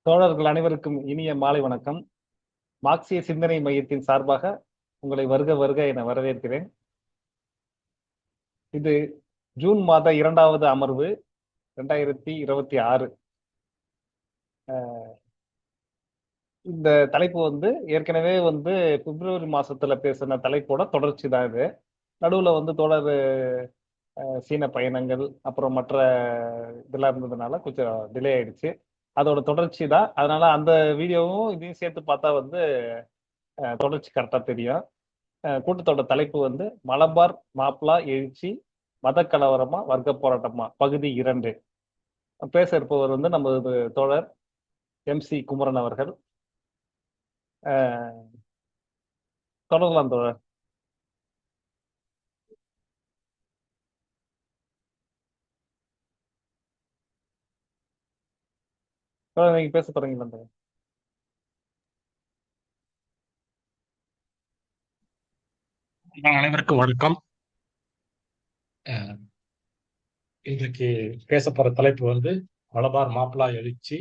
தோழர்கள் அனைவருக்கும் இனிய மாலை வணக்கம். மார்க்சிய சிந்தனை மையத்தின் சார்பாக உங்களை வருக வருக என வரவேற்கிறேன். இது ஜூன் மாத 2வது அமர்வு 2026. இந்த தலைப்பு ஏற்கனவே பிப்ரவரி மாசத்துல பேசின தலைப்போட தொடர்ச்சி தான் இது. நடுவுல தோழர் சீன பயணங்கள் அப்புறம் மற்ற இதெல்லாம் இருந்ததுனால கொஞ்சம் டிலே ஆயிடுச்சு. அதோட தொடர்ச்சி தான். அதனால அந்த வீடியோவும் இதையும் சேர்த்து பார்த்தா தொடர்ச்சி கரெக்டா தெரியும். கூட்டத்தோட தலைப்பு மலபார் மாப்ளா எழுச்சி, மத கலவரமா வர்க்க போராட்டமா, பகுதி 2. பேச இருப்பவர் நமது தோழர் MC குமரன் அவர்கள். தொடரலாம் தோழர். தோழர், நீங்க பேச தொடங்கலாம் தோழர். அனைவருக்கும் வணக்கம். இன்றைக்கு பேச போற தலைப்பு மலபார் மாப்பிளா எழுச்சி,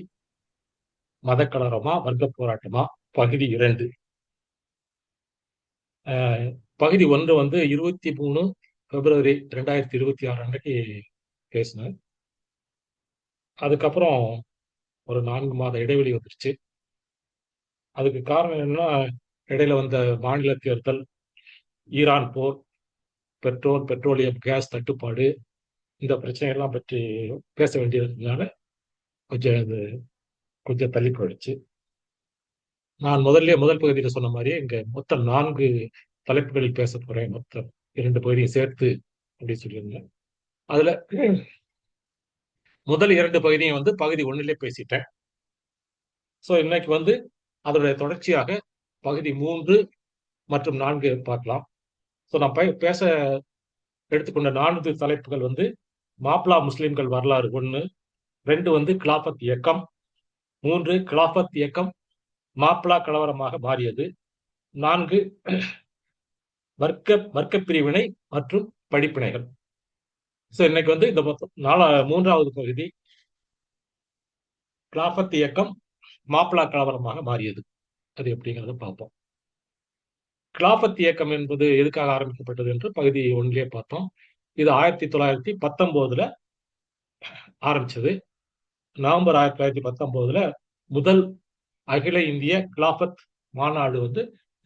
மத கலவரமா வர்க்க போராட்டமா, பகுதி 2. பகுதி 1 23 பிப்ரவரி 2026 அன்றைக்கு பேசினேன். அதுக்கப்புறம் ஒரு 4 மாத இடைவெளி வந்துருச்சு. அதுக்கு காரணம் என்னன்னா, இடையில வந்த மாநில தேர்தல், ஈரான் போர், பெட்ரோலியம் கேஸ் தட்டுப்பாடு, இந்த பிரச்சனைகள்லாம் பற்றி பேச வேண்டியதுனால கொஞ்சம் தள்ளி போயிடுச்சு. நான் முதல் பகுதியில் சொன்ன மாதிரியே இங்க மொத்தம் 4 தலைப்புகளில் பேச போறேன். மொத்தம் 2 பகுதியை சேர்த்து அப்படின்னு சொல்லியிருந்தேன். அதுல முதல் 2 பகுதியும் பகுதி 1லே பேசிட்டேன். ஸோ இன்னைக்கு அதோடைய தொடர்ச்சியாக பகுதி 3 மற்றும் 4 பார்க்கலாம். ஸோ நான் பேச எடுத்துக்கொண்ட 4 தலைப்புகள் மாப்ளா முஸ்லிம்கள் வரலாறு 1, 2 கிலாபத் இயக்கம், 3 கிலாபத் இயக்கம் மாப்ளா கலவரமாக மாறியது, 4 வர்க்க பிரிவினை மற்றும் படிப்பினைகள். ஸோ இன்னைக்கு இந்த மொத்தம் 3வது பகுதி கிலாபத் இயக்கம் மாப்ளா கலவரமாக மாறியது. அது எப்படிங்கிறத பார்ப்போம். கிலாபத் இயக்கம் என்பது எதுக்காக ஆரம்பிக்கப்பட்டது என்று பகுதி 1லே பார்த்தோம். இது 1919 ஆரம்பிச்சது. நவம்பர் 1919 முதல் அகில இந்திய கிலாபத் மாநாடு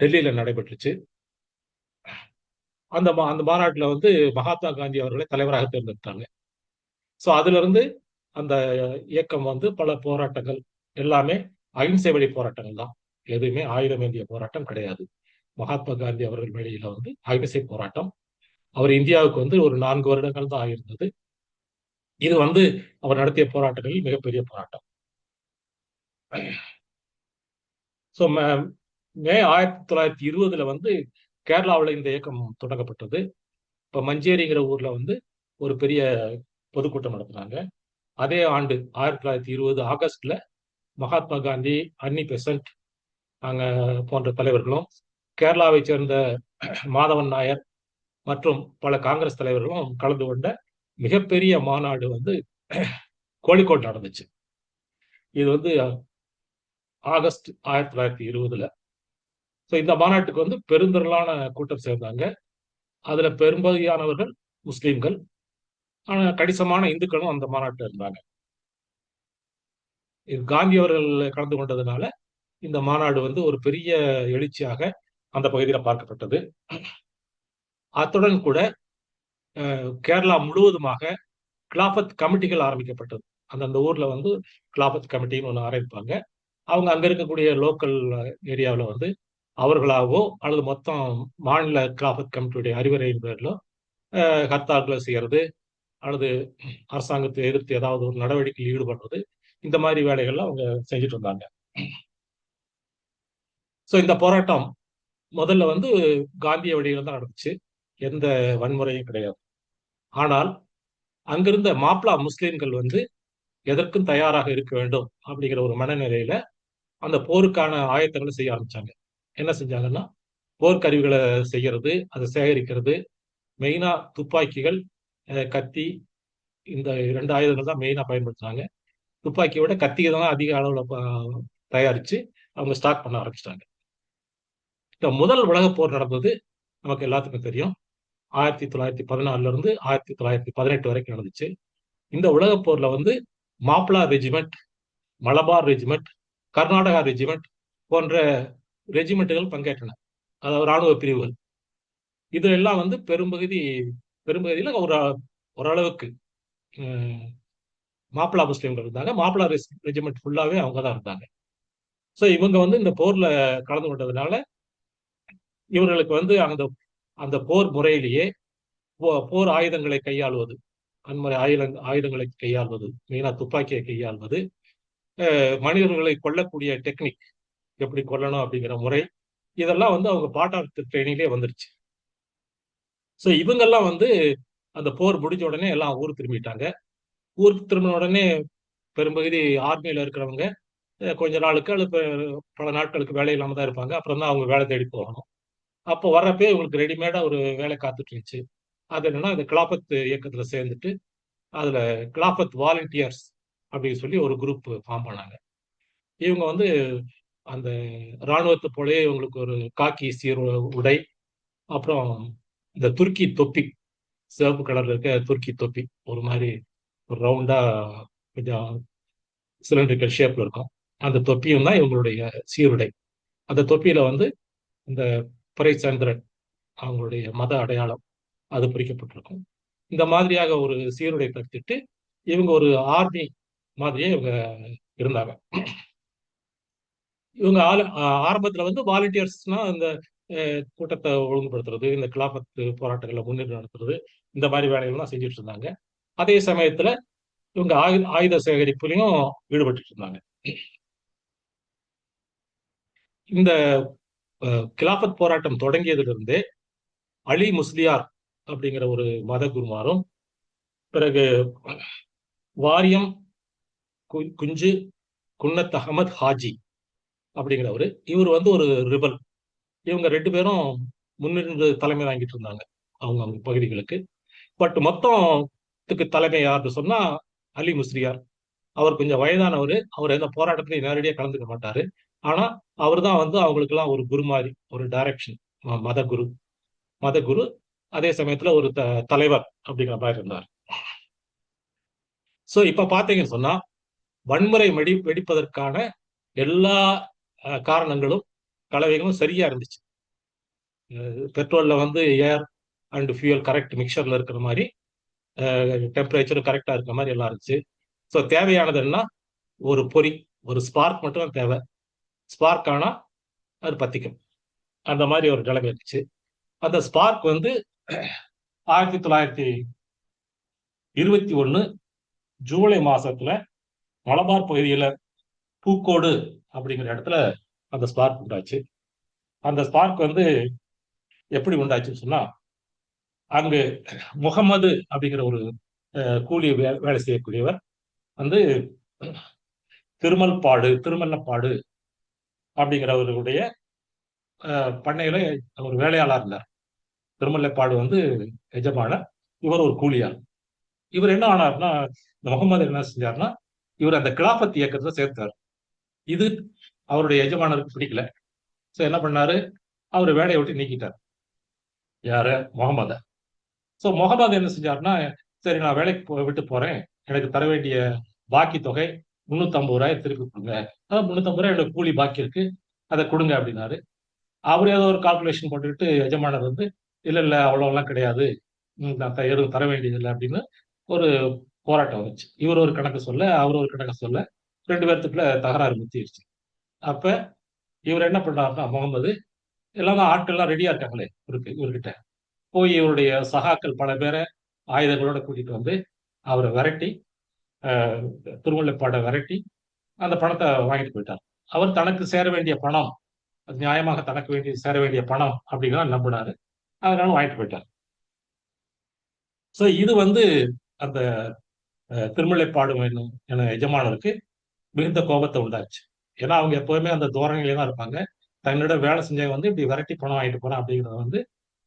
டெல்லியில நடைபெற்றுச்சு. அந்த மாநாட்டுல மகாத்மா காந்தி அவர்களை தலைவராக தேர்ந்தெடுத்தாங்க. ஸோ அதுல இருந்து அந்த இயக்கம் பல போராட்டங்கள் எல்லாமே அகிம்சை வழி போராட்டங்கள் தான். எதுவுமே ஆயுதம் ஏந்திய போராட்டம் கிடையாது. மகாத்மா காந்தி அவர்கள் வழியில அகிம்சை போராட்டம். அவர் இந்தியாவுக்கு ஒரு 4 வருடங்கள் தான் ஆகியிருந்தது. இது அவர் நடத்திய போராட்டங்களில் மிகப்பெரிய போராட்டம். ஸோ மே 1920 கேரளாவில் இந்த இயக்கம் தொடங்கப்பட்டது. இப்ப மஞ்சேரிங்கிற ஊர்ல ஒரு பெரிய பொதுக்கூட்டம் நடத்தினாங்க. அதே ஆண்டு 1920 ஆகஸ்ட்ல மகாத்மா காந்தி, அன்னி பெசன்ட் அங்க போன்ற தலைவர்களும், கேரளாவை சேர்ந்த மாதவன் நாயர் மற்றும் பல காங்கிரஸ் தலைவர்களும் கலந்து கொண்ட மிகப்பெரிய மாநாடு கோழிக்கோடு நடந்துச்சு. இது ஆகஸ்ட் 1920. ஸோ இந்த மாநாட்டுக்கு பெருந்திரளான கூட்டம் சேர்ந்தாங்க. அதுல பெரும்பகுதியானவர்கள் முஸ்லீம்கள், ஆனா கணிசமான இந்துக்களும் அந்த மாநாட்டில் இருந்தாங்க. காந்தி அவர்கள் கலந்து கொண்டதுனால இந்த மாநாடு ஒரு பெரிய எழுச்சியாக அந்த பகுதியில் பார்க்கப்பட்டது. அத்துடன் கூட கேரளா முழுவதுமாக கிலாபத் கமிட்டிகள் ஆரம்பிக்கப்பட்டது. அந்தந்த ஊர்ல கிலாபத் கமிட்டின்னு ஒன்று ஆரம்பிப்பாங்க. அவங்க அங்க இருக்கக்கூடிய லோக்கல் ஏரியாவில் அவர்களாகவோ அல்லது மொத்தம் மாநில கிலாபத் கமிட்டியுடைய அறிவுரையின் பேரிலோ ஹர்த்தால்களை செய்யறது அல்லது அரசாங்கத்தை எதிர்த்து ஏதாவது ஒரு நடவடிக்கையில் ஈடுபடுறது, இந்த மாதிரி வேலைகள்லாம் அவங்க செஞ்சுட்டு இருந்தாங்க. ஸோ இந்த போராட்டம் முதல்ல காந்திய வழியில தான் நடந்துச்சு. எந்த வன்முறையும் கிடையாது. ஆனால் அங்கிருந்த மாப்ளா முஸ்லீம்கள் எதற்கும் தயாராக இருக்க வேண்டும் அப்படிங்கிற ஒரு மனநிலையில அந்த போருக்கான ஆயத்தங்களை செய்ய ஆரம்பிச்சாங்க. என்ன செஞ்சாங்கன்னா, போர்க்கருவிகளை செய்யறது, அதை சேகரிக்கிறது, மெயினா துப்பாக்கிகள், கத்தி, இந்த 2 ஆயுதங்கள் தான் மெயினா பயன்படுத்தினாங்க. துப்பாக்கியோட கத்தியை தான் அதிக அளவுல தயாரிச்சு அவங்க ஸ்டாக் பண்ண ஆரம்பிச்சிட்டாங்க. இந்த முதல் உலகப் போர் நடந்தது நமக்கு எல்லாத்துக்கும் தெரியும். 1914 இருந்து 1918 வரைக்கும் நடந்துச்சு. இந்த உலகப் போர்ல வந்து Mappila regiment, Malabar regiment, Karnataka regiment போன்ற ரெஜிமெண்ட்டுகள் பங்கேற்றன. அதாவது ராணுவ பிரிவுகள். இது எல்லாம் வந்து பெரும்பகுதியில ஓரளவுக்கு மாப்பிளா முஸ்லீம்கள் இருந்தாங்க. மாப்பிளா ரெஜிமெண்ட் ஃபுல்லாவே அவங்க தான் இருந்தாங்க. ஸோ இவங்க வந்து இந்த போர்ல கலந்து கொண்டதுனால இவர்களுக்கு வந்து அந்த அந்த போர் முறையிலேயே போர் ஆயுதங்களை கையாளுவது, அந்த மாதிரி ஆயுதங்களை கையாள்வது, மெயினா துப்பாக்கியை கையாள்வது, மனிதர்களை கொல்லக்கூடிய டெக்னிக், எப்படி கொல்லணும் அப்படிங்கிற முறை, இதெல்லாம் வந்து அவங்க பார்ட் ஆஃப் ட்ரைனிங்லேயே வந்துருச்சு. ஸோ இவங்கெல்லாம் வந்து அந்த போர் முடிஞ்ச உடனே எல்லாம் ஊர் திரும்பிட்டாங்க. ஊருக்கு திரும்பின உடனே பெரும்பகுதி ஆர்மியில இருக்கிறவங்க கொஞ்ச நாளுக்கு அல்லது பல நாட்களுக்கு வேலை இல்லாம தான் இருப்பாங்க. அப்புறம் தான் அவங்க வேலை தேடி போகணும். அப்போ வர்றப்பே இவங்களுக்கு ரெடிமேடா ஒரு வேலை காத்துட்டு இருந்துச்சு. அது என்னன்னா இந்த கிலாபத் இயக்கத்துல சேர்ந்துட்டு அதுல கிலாபத் வாலண்டியர்ஸ் அப்படின்னு சொல்லி ஒரு குரூப் ஃபார்ம் பண்ணாங்க. இவங்க வந்து அந்த இராணுவத்தை போலயே இவங்களுக்கு ஒரு காக்கி சீர் உடை, அப்புறம் இந்த துருக்கி தொப்பி, சிவப்பு கலர்ல இருக்க துருக்கி தொப்பி, ஒரு மாதிரி ஒரு ரவுண்டா கொஞ்சம் சிலிண்டரிக்கல் ஷேப்ல இருக்கும். அந்த தொப்பியும் தான் இவங்களுடைய சீருடை. அந்த தொப்பியில வந்து இந்த பிறை சந்திரன் அவங்களுடைய மத அடையாளம் அது பொறிக்கப்பட்டிருக்கும். இந்த மாதிரியாக ஒரு சீருடை தடுத்துட்டு இவங்க ஒரு ஆர்மி மாதிரியே இவங்க இருந்தாங்க. இவங்க ஆரம்பத்துல வந்து வாலண்டியர்ஸ்னா இந்த கூட்டத்தை ஒழுங்குபடுத்துறது, இந்த கிலாபத் போராட்டங்களை முன்னிட்டு நடத்துறது, இந்த மாதிரி வேலைகள்லாம் செஞ்சுட்டு இருந்தாங்க. அதே சமயத்துல இவங்க ஆயுத சேகரிப்புலையும் ஈடுபட்டு இருந்தாங்க. இந்த கிலாபத் போராட்டம் தொடங்கியதிலிருந்தே அலி முஸ்லியார் அப்படிங்கிற ஒரு மத குருமாரும், பிறகு வாரியம் குஞ்சு குன்னத் அகமது ஹாஜி அப்படிங்கிறவரு, இவர் வந்து ஒரு ரிபல். இவங்க 2 பேரும் முன்னிருந்து தலைமை வாங்கிட்டு இருந்தாங்க அவங்க பகுதிகளுக்கு. பட் மொத்தத்துக்கு தலைமை யாருன்னு சொன்னா அலி முஸ்லியார். அவர் கொஞ்சம் வயதானவர். அவர் எந்த போராட்டத்திலையும் நேரடியாக கலந்துக்க மாட்டாரு. ஆனா அவர் தான் வந்து அவங்களுக்கு எல்லாம் ஒரு குரு மாதிரி, ஒரு டைரக்ஷன், மத குரு, அதே சமயத்துல ஒரு தலைவர் அப்படிங்கிற மாதிரி இருந்தார். சோ இப்ப பாத்தீங்கன்னு சொன்னா வன்முறை வெடிப்பதற்கான எல்லா காரணங்களும், கலவைகளும் சரியா இருந்துச்சு. பெட்ரோல்ல வந்து ஏர் அண்ட் ஃபியூயல் கரெக்ட் மிக்சர்ல இருக்கிற மாதிரி, டெம்பரேச்சரும் கரெக்டா இருக்கிற மாதிரி எல்லாம் இருந்துச்சு. ஸோ தேவையானது என்ன, ஒரு பொறி, ஒரு ஸ்பார்க் மட்டும் தான் தேவை. ஸ்பார்க் ஆனா அது பத்திக்கும். அந்த மாதிரி ஒரு நிலைமை இருந்துச்சு. அந்த ஸ்பார்க் வந்து 1921 ஜூலை மாசத்துல மலபார் பகுதியில பூக்கோடு அப்படிங்கிற இடத்துல அந்த ஸ்பார்க் உண்டாச்சு. அந்த ஸ்பார்க் வந்து எப்படி உண்டாச்சுன்னு சொன்னா, அங்கு முகமது அப்படிங்கிற ஒரு கூலி வேலை செய்யக்கூடியவர் வந்து திருமல்லப்பாடு அப்படிங்கிறவருடைய பண்ணையில ஒரு வேலையாளர் இருந்தார். திருமல்லைப்பாடு வந்து எஜமானர், இவர் ஒரு கூலியார். இவர் என்ன ஆனார்னா, இந்த முகமது என்ன செஞ்சார்னா, இவர் அந்த கிலாபத் இயக்கத்தை சேர்த்தார். இது அவருடைய எஜமானருக்கு பிடிக்கல. ஸோ என்ன பண்ணாரு, அவர் வேலையை விட்டு நீக்கிட்டார். யார, முகமத. ஸோ முகமது என்ன செஞ்சாருன்னா, சரி நான் வேலைக்கு விட்டு போறேன், எனக்கு தர வேண்டிய பாக்கி தொகை 350 ரூபாய் திருப்பி கொடுங்க. அதாவது 350 ரூபாய் என்னோட கூலி பாக்கி இருக்கு, அதை கொடுங்க அப்படின்னாரு. அவர் ஏதோ ஒரு கால்குலேஷன் போட்டுக்கிட்டு எஜமானர் வந்து இல்ல இல்ல அவ்வளோலாம் கிடையாது, நான் எதுவும் தர வேண்டியதில்லை அப்படின்னு ஒரு போராட்டம் வந்துச்சு. இவர் ஒரு கணக்கு சொல்ல, அவர் ஒரு கணக்கு சொல்ல, 2 பேர்த்துக்குள்ள தகராறு முத்திடுச்சு. அப்ப இவர் என்ன பண்றாருன்னா, முகமது, எல்லாம் ஆட்கள்லாம் ரெடியா இருக்காங்களே இவர்கிட்ட, போய் இவருடைய சகாக்கள் பல பேரை ஆயுதங்களோட கூட்டிட்டு வந்து அவரை விரட்டி, திருமுல்லைப்பாடை விரட்டி அந்த பணத்தை வாங்கிட்டு போயிட்டார். அவர் தனக்கு சேர வேண்டிய பணம், அது நியாயமாக தனக்கு சேர வேண்டிய பணம் அப்படிங்கிறத நம்பினாரு. அதனால வாங்கிட்டு போயிட்டார். ஸோ இது வந்து அந்த திருமுல்லைப்பாடு என எஜமானருக்கு மிகுந்த கோபத்தை உண்டாச்சு. ஏன்னா அவங்க எப்பவுமே அந்த தோரணையிலே தான் இருப்பாங்க. தன்னிடம் வேலை செஞ்சவங்க வந்து இப்படி விரட்டி பணம் வாங்கிட்டு போறான் அப்படிங்கிறத வந்து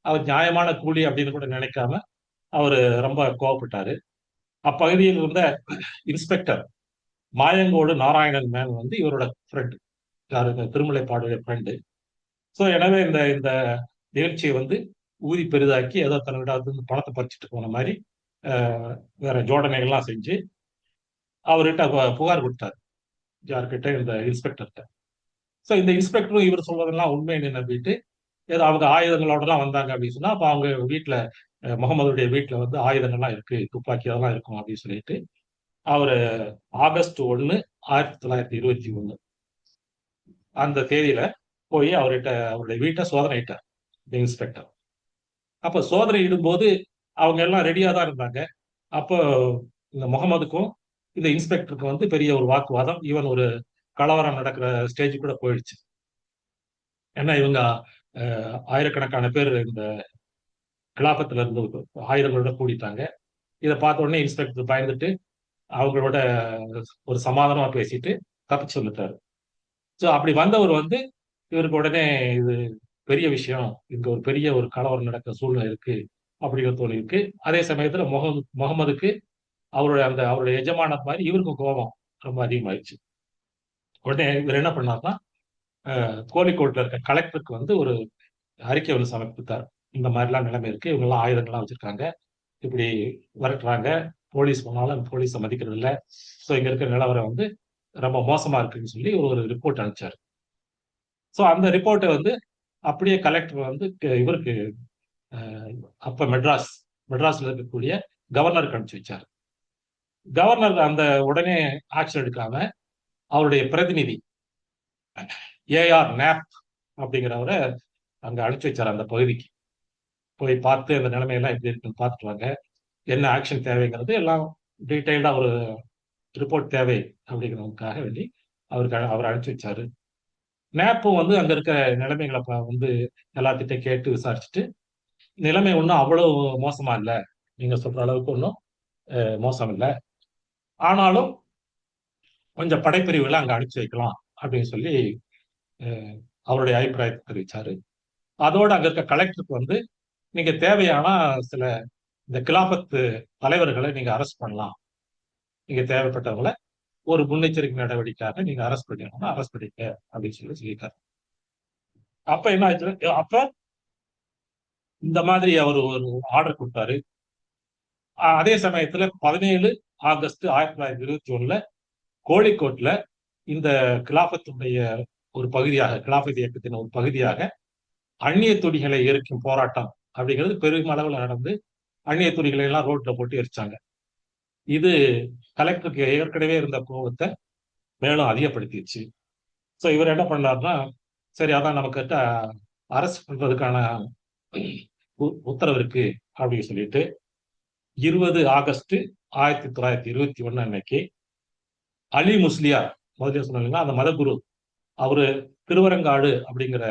அவர் நியாயமான கூலி அப்படின்னு கூட நினைக்காம அவர் ரொம்ப கோவப்பட்டாரு. அப்பகுதியில் இருந்த இன்ஸ்பெக்டர் மாயங்கோடு நாராயணன் மேன் வந்து இவரோட ஃப்ரெண்டு, யாருக்கு திருமலைப்பாடுடைய ஃப்ரெண்டு. ஸோ எனவே இந்த இந்த நிகழ்ச்சியை வந்து ஊதி பெரிதாக்கி ஏதோ தன்னிட பணத்தை பறிச்சுட்டு போன மாதிரி வேற ஜோடனைகள்லாம் செஞ்சு அவர்கிட்ட புகார் கொடுத்தாரு. யார்கிட்ட? இந்த இன்ஸ்பெக்டர்கிட்ட. ஸோ இந்த இன்ஸ்பெக்டரும் இவர் சொல்வதெல்லாம் உண்மைன்னு நம்பிட்டு ஏதோ அவங்க ஆயுதங்களோடலாம் வந்தாங்க அப்படின்னு சொன்னா, அப்போ அவங்க வீட்டில் முகமதுடைய வீட்டில் வந்து ஆயுதங்கள்லாம் இருக்கு, துப்பாக்கி அதெல்லாம் இருக்கும் அப்படின்னு சொல்லிட்டு அவர் ஆகஸ்ட் 1, 1921 அந்த தேதியில போய் அவர்கிட்ட அவருடைய வீட்டை சோதனையிட்டார் இந்த இன்ஸ்பெக்டர். அப்ப சோதனை இடும்போது அவங்க எல்லாம் ரெடியா தான் இருந்தாங்க. அப்போ இந்த முகமதுக்கும் இந்த இன்ஸ்பெக்டருக்கும் வந்து பெரிய ஒரு வாக்குவாதம், ஈவன் ஒரு கலவரம் நடக்கிற ஸ்டேஜ் கூட போயிடுச்சு. ஏன்னா இவங்க ஆயிரக்கணக்கான பேர் இந்த கிலாபத்துல இருந்து ஆயுதங்களோட கூடிட்டாங்க. இதை பார்த்த உடனே இன்ஸ்பெக்டர் பயந்துட்டு அவங்களோட ஒரு சமாதானமா பேசிட்டு தப்பிச்சு வந்துட்டாரு. ஸோ அப்படி வந்தவர் வந்து இவருக்கு உடனே இது பெரிய விஷயம், இங்க ஒரு பெரிய ஒரு கலவரம் நடக்கிற சூழ்நிலை இருக்கு அப்படிங்கிற தோணி இருக்கு. அதே சமயத்துல முகமதுக்கு அவருடைய எஜமானர் மாதிரி இவருக்கும் கோபம் ரொம்ப அதிகமாயிடுச்சு. உடனே இவர் என்ன பண்ணார்னா, கோழிக்கோட்ல இருக்க கலெக்டருக்கு வந்து ஒரு அறிக்கை ஒன்று சமர்ப்பித்தார். இந்த மாதிரிலாம் நிலைமை இருக்கு, இவங்க எல்லாம் ஆயுதங்கள்லாம் வச்சிருக்காங்க, இப்படி விரட்டுறாங்க, போலீஸ் போனாலும் போலீஸை மதிக்கிறது இல்லை, ஸோ இங்க இருக்கிற நிலவரம் வந்து ரொம்ப மோசமா இருக்குன்னு சொல்லி ஒரு ரிப்போர்ட் அனுப்பிச்சாரு. ஸோ அந்த ரிப்போர்ட்டை வந்து அப்படியே கலெக்டர் வந்து இவருக்கு அப்ப மெட்ராஸ்ல இருக்கக்கூடிய கவர்னருக்கு அனுப்பிச்சு வச்சார். கவர்னர் அந்த உடனே ஆக்ஷன் எடுக்காம அவருடைய பிரதிநிதி ஏஆர் நேப் அப்படிங்கிறவரை அங்க அனுப்பிச்சு வச்சார் அந்த பகுதிக்கு. போய் பார்த்து அந்த நிலைமையெல்லாம் எப்படி இருக்குன்னு பார்த்துட்டு வாங்க, என்ன ஆக்ஷன் தேவைங்கிறது எல்லாம் டீட்டெயில்டா ஒரு ரிப்போர்ட் தேவை அப்படிங்கிறதுக்காக வேண்டி அவர் அனுப்பிச்சு வச்சாரு. நேப்பும் வந்து அங்க இருக்க நிலைமைகளை வந்து எல்லாத்திட்ட கேட்டு விசாரிச்சுட்டு, நிலைமை ஒன்றும் அவ்வளவு மோசமா இல்லை, நீங்க சொல்ற அளவுக்கு ஒன்றும் மோசம் இல்லை, ஆனாலும் கொஞ்சம் படைப்பிரிவுகளை அங்க அனுப்பிச்சு வைக்கலாம் அப்படின்னு சொல்லி அவருடைய அபிப்பிராயத்தை தெரிவிச்சாரு. அதோடு அங்க இருக்க கலெக்டருக்கு வந்து நீங்க தேவையான சில இந்த கிலாபத்து தலைவர்களை நீங்க அரெஸ்ட் பண்ணலாம், நீங்க தேவைப்பட்டவங்களை ஒரு முன்னெச்சரிக்கை நடவடிக்கையாக நீங்க அரெஸ்ட் பண்ணிடணும், அரெஸ்ட் பண்ணிக்க அப்படின்னு சொல்லி சொல்லியிருக்காரு. அப்ப என்ன ஆச்சு? அப்ப இந்த மாதிரி அவர் ஒரு ஆர்டர் கொடுத்தாரு. அதே சமயத்துல 17 ஆகஸ்ட் 1921 கோழிக்கோட்ல இந்த கிலாபத்துடைய ஒரு பகுதியாக, கிலாபத் இயக்கத்தின் ஒரு பகுதியாக அந்நிய துணிகளை எரிக்கும் போராட்டம் அப்படிங்கிறது பெருமளவில் நடந்து அந்நிய துணிகளை எல்லாம் ரோட்ல போட்டு எரிச்சாங்க. இது கலெக்டருக்கு ஏற்கனவே இருந்த கோபத்தை மேலும் அதிகப்படுத்திடுச்சு. ஸோ இவர் என்ன பண்ணாருன்னா, சரி அதான் நமக்கிட்ட அரெஸ்ட் பண்றதுக்கான உத்தரவு இருக்கு அப்படின்னு சொல்லிட்டு 20 ஆகஸ்ட் 1921 அன்னைக்கு அலி முஸ்லியார், முதல்ல சொன்னாங்க அந்த மதகுரு, அவரு திருவரங்காடு அப்படிங்கிற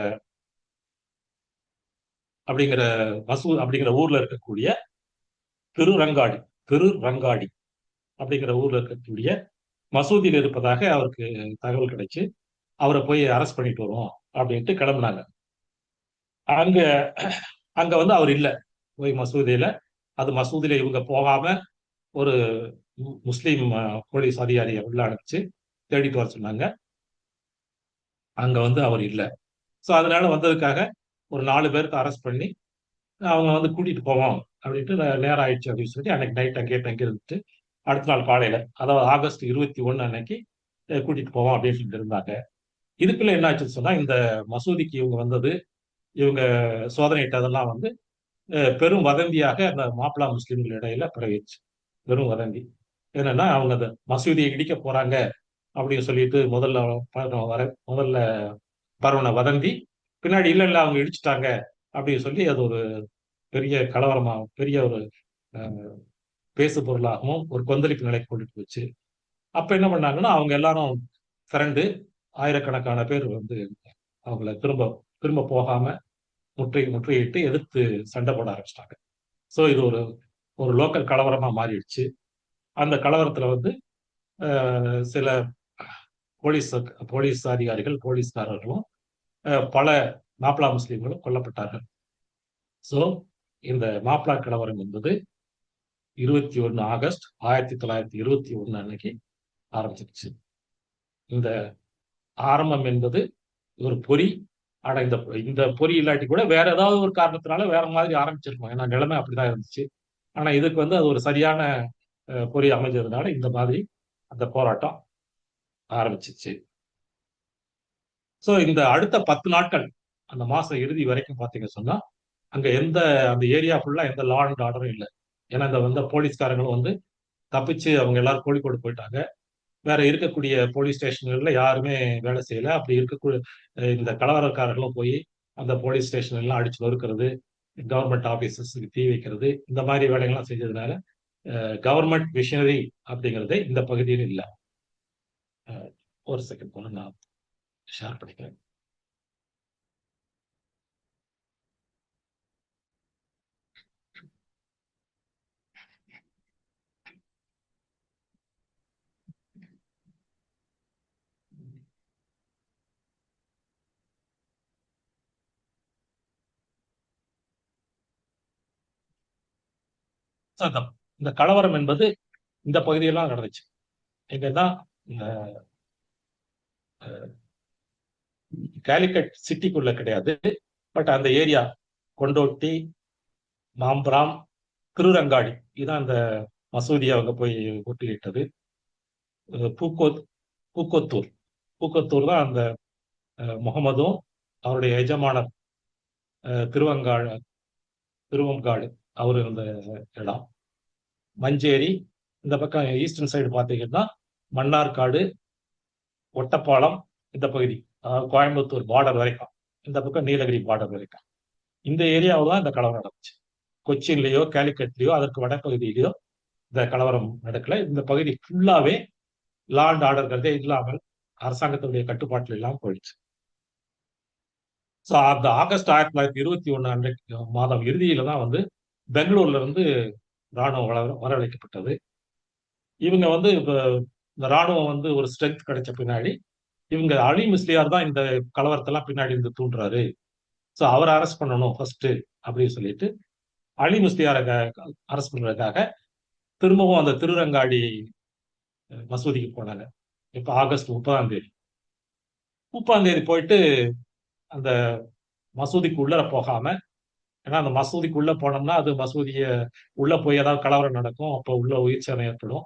ஊர்ல இருக்கக்கூடிய திருரங்காடி அப்படிங்கிற ஊர்ல இருக்கக்கூடிய மசூதியில் இருப்பதாக அவருக்கு தகவல் கிடைச்சு, அவரை போய் அரெஸ்ட் பண்ணிட்டு வருவோம் அப்படின்ட்டு கிளம்புனாங்க. அங்க அங்க வந்து அவர் இல்லை, போய் மசூதியில, அது மசூதியில இவங்க போகாம ஒரு முஸ்லீம் போலீஸ் அதிகாரியை உள்ள அனுப்பிச்சு தேடிட்டு வர சொன்னாங்க. அங்க வந்து அவர் இல்லை. ஸோ அதனால வந்ததுக்காக ஒரு 4 பேருக்கு அரெஸ்ட் பண்ணி அவங்க வந்து கூட்டிட்டு போவோம் அப்படின்ட்டு நேரம் ஆயிடுச்சு அப்படின்னு சொல்லி அன்னைக்கு நைட் அங்கேயே தங்கி இருந்துட்டு அடுத்த நாள் காலையில, அதாவது ஆகஸ்ட் 21 அன்னைக்கு கூட்டிட்டு போவோம் அப்படின்னு சொல்லிட்டு இருந்தாங்க. இதுக்குள்ள என்ன ஆச்சுன்னு சொன்னா, இந்த மசூதிக்கு இவங்க வந்தது, இவங்க சோதனையிட்டதெல்லாம் வந்து பெரும் வதந்தியாக அந்த மாப்பிளா முஸ்லீம்கள் இடையில பரவிடுச்சு. பெரும் வதந்தி என்னன்னா, அவங்க அந்த மசூதியை இடிக்க போறாங்க அப்படின்னு சொல்லிட்டு முதல்ல பரவன வதந்தி பின்னாடி இல்ல இல்ல அவங்க இடிச்சுட்டாங்க அப்படின்னு சொல்லி அது ஒரு பெரிய கலவரமா, பெரிய ஒரு பேசு பொருளாகவும் ஒரு கொந்தளிப்பு நிலைக்கு கொண்டுட்டு போச்சு. அப்ப என்ன பண்ணாங்கன்னா, அவங்க எல்லாரும் திரண்டு ஆயிரக்கணக்கான பேர் வந்து அவங்கள திரும்ப திரும்ப போகாம முற்றுகையிட்டு எதிர்த்து சண்டை போட ஆரம்பிச்சிட்டாங்க. ஸோ இது ஒரு ஒரு லோக்கல் கலவரமா மாறிடுச்சு. அந்த கலவரத்துல வந்து சில போலீஸ் அதிகாரிகள், போலீஸ்காரர்களும் பல மாப்பிளா முஸ்லீம்களும் கொல்லப்பட்டார்கள். ஸோ இந்த மாப்பிளா கலவரம் என்பது 21 ஆகஸ்ட் 1921 அன்னைக்கு ஆரம்பிச்சிருச்சு. இந்த ஆரம்பம் என்பது ஒரு பொறி. ஆனா இந்த இந்த பொறி இல்லாட்டி கூட வேற ஏதாவது ஒரு காரணத்தினால வேற மாதிரி ஆரம்பிச்சிருக்கும். ஏன்னா நிலைமை அப்படிதான் இருந்துச்சு. ஆனா இதுக்கு வந்து அது ஒரு சரியான பொறி அமைஞ்சதுனால இந்த மாதிரி அந்த போராட்டம் ஆரம்பிச்சிச்சு. ஸோ இந்த அடுத்த 10 நாட்கள் அந்த மாசம் இறுதி வரைக்கும் பார்த்தீங்க சொன்னா அங்க அந்த ஏரியா ஃபுல்லா எந்த லா அண்ட் ஆர்டரும் இல்லை. ஏன்னா இந்த வந்த போலீஸ்காரங்களும் வந்து தப்பிச்சு அவங்க எல்லாரும் கோழிக்கோடு போயிட்டாங்க. வேற இருக்கக்கூடிய போலீஸ் ஸ்டேஷன்கள்ல யாருமே வேலை செய்யல. அப்படி இருக்கக்கூடிய இந்த கலவரக்காரர்களும் போய் அந்த போலீஸ் ஸ்டேஷன் எல்லாம் அடிச்சு நொறுக்கிறது, கவர்மெண்ட் ஆபீசஸ்க்கு தீ வைக்கிறது, இந்த மாதிரி வேலைகள்லாம் செஞ்சதுனால கவர்மெண்ட் மிஷனரி அப்படிங்கிறது இந்த பகுதியில் இல்லை. ஒரு செகண்ட் போல நான் ஷேர் பண்ணிக்கிறேன். So, இந்த கலவரம் என்பது இந்த பகுதியெல்லாம் நடந்துச்சு. எங்கன்னா இந்த கேலிக்கட் சிட்டிக்குள்ள கிடையாது. பட் அந்த ஏரியா கொண்டோட்டி, மாம்பராம், திருரங்காடி இதுதான் அந்த மசூதியை அவங்க போய் முற்றுகையிட்டது. பூக்கோத் பூக்கோத்தூர் பூக்கோத்தூர் தான் அந்த முகமதும் அவருடைய எஜமானர் திருவங்காடு திருவங்காடு அவரு இந்த இடம். மஞ்சேரி இந்த பக்கம் ஈஸ்டர்ன் சைடு பார்த்தீங்கன்னா மன்னார்காடு, ஒட்டப்பாலம் இந்த பகுதி, அதாவது கோயம்புத்தூர் பார்டர் வரைக்கும், இந்த பக்கம் நீலகிரி பார்டர் வரைக்கும் இந்த ஏரியாவில் தான் இந்த கலவரம் நடந்துச்சு. கொச்சின்லயோ கேலிக்கட்லயோ அதற்கு வடப்பகுதியிலயோ இந்த கலவரம் நடக்கல. இந்த பகுதி ஃபுல்லாவே லா அண்ட் ஆர்டர்கிறதே இல்லாமல் அரசாங்கத்துடைய கட்டுப்பாட்டில் இல்லாமல் போயிடுச்சு. ஸோ அந்த ஆகஸ்ட் 1921 அன்றைக்கு மாதம் இறுதியில தான் வந்து பெங்களூர்ல இருந்து ராணுவம் வரவழைக்கப்பட்டது. இவங்க வந்து இப்ப இந்த ராணுவம் வந்து ஒரு ஸ்ட்ரென்த் கிடைச்ச பின்னாடி இவங்க அலி முஸ்லியார் தான் இந்த கலவரத்தெல்லாம் பின்னாடி இருந்து தூண்டுறாரு, ஸோ அவரை அரெஸ்ட் பண்ணணும் ஃபர்ஸ்ட் அப்படின்னு சொல்லிட்டு அலி முஸ்லியாரை அரெஸ்ட் பண்றதுக்காக திரும்பவும் அந்த திருரங்காடி மசூதிக்கு போனாங்க. இப்ப ஆகஸ்ட் 30ஆம் தேதி போயிட்டு அந்த மசூதிக்கு உள்ள போகாம, ஏன்னா அந்த மசூதிக்குள்ள போனோம்னா அது மசூதிய உள்ள போய் ஏதாவது கலவரம் நடக்கும், அப்ப உள்ள உயிர் சேதம் ஏற்படும்,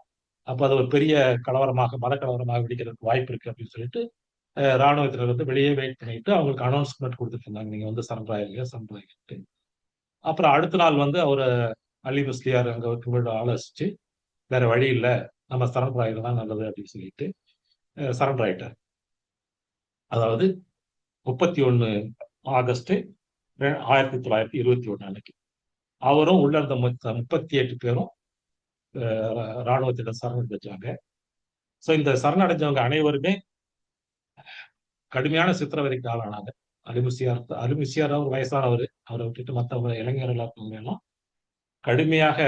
அப்ப அது ஒரு பெரிய கலவரமாக மத கலவரமாக வெடிக்கிறதுக்கு வாய்ப்பு இருக்கு அப்படின்னு சொல்லிட்டு ராணுவத்தினர் வந்து வெளியே வெயிட் பண்ணிட்டு அவங்களுக்கு அனௌன்ஸ்மெண்ட் கொடுத்துட்டு இருந்தாங்க, நீங்க வந்து சரண்டர் ஆயிருங்க. அப்புறம் அடுத்த நாள் வந்து அவர் அலி முஸ்லியார் அங்க ஆலோசிச்சு வேற வழி இல்லை, நம்ம சரண்டர் ஆகிறது நல்லது அப்படின்னு சொல்லிட்டு சரண்டர் ஆயிட்டார். அதாவது 31 ஆகஸ்ட் 1921 அன்னைக்கு அவரும் உள்ள இருந்த 38 பேரும் ராணுவத்திடம் சரணடைஞ்சாங்க. ஸோ இந்த சரணடைஞ்சவங்க அனைவருமே கடுமையான சித்திரவதைக்கு ஆளானாங்க. அலிமுசியார் அவர் வயசானவர், அவரை விட்டுட்டு மற்றவங்க இளைஞர்கள் எல்லாம் கடுமையாக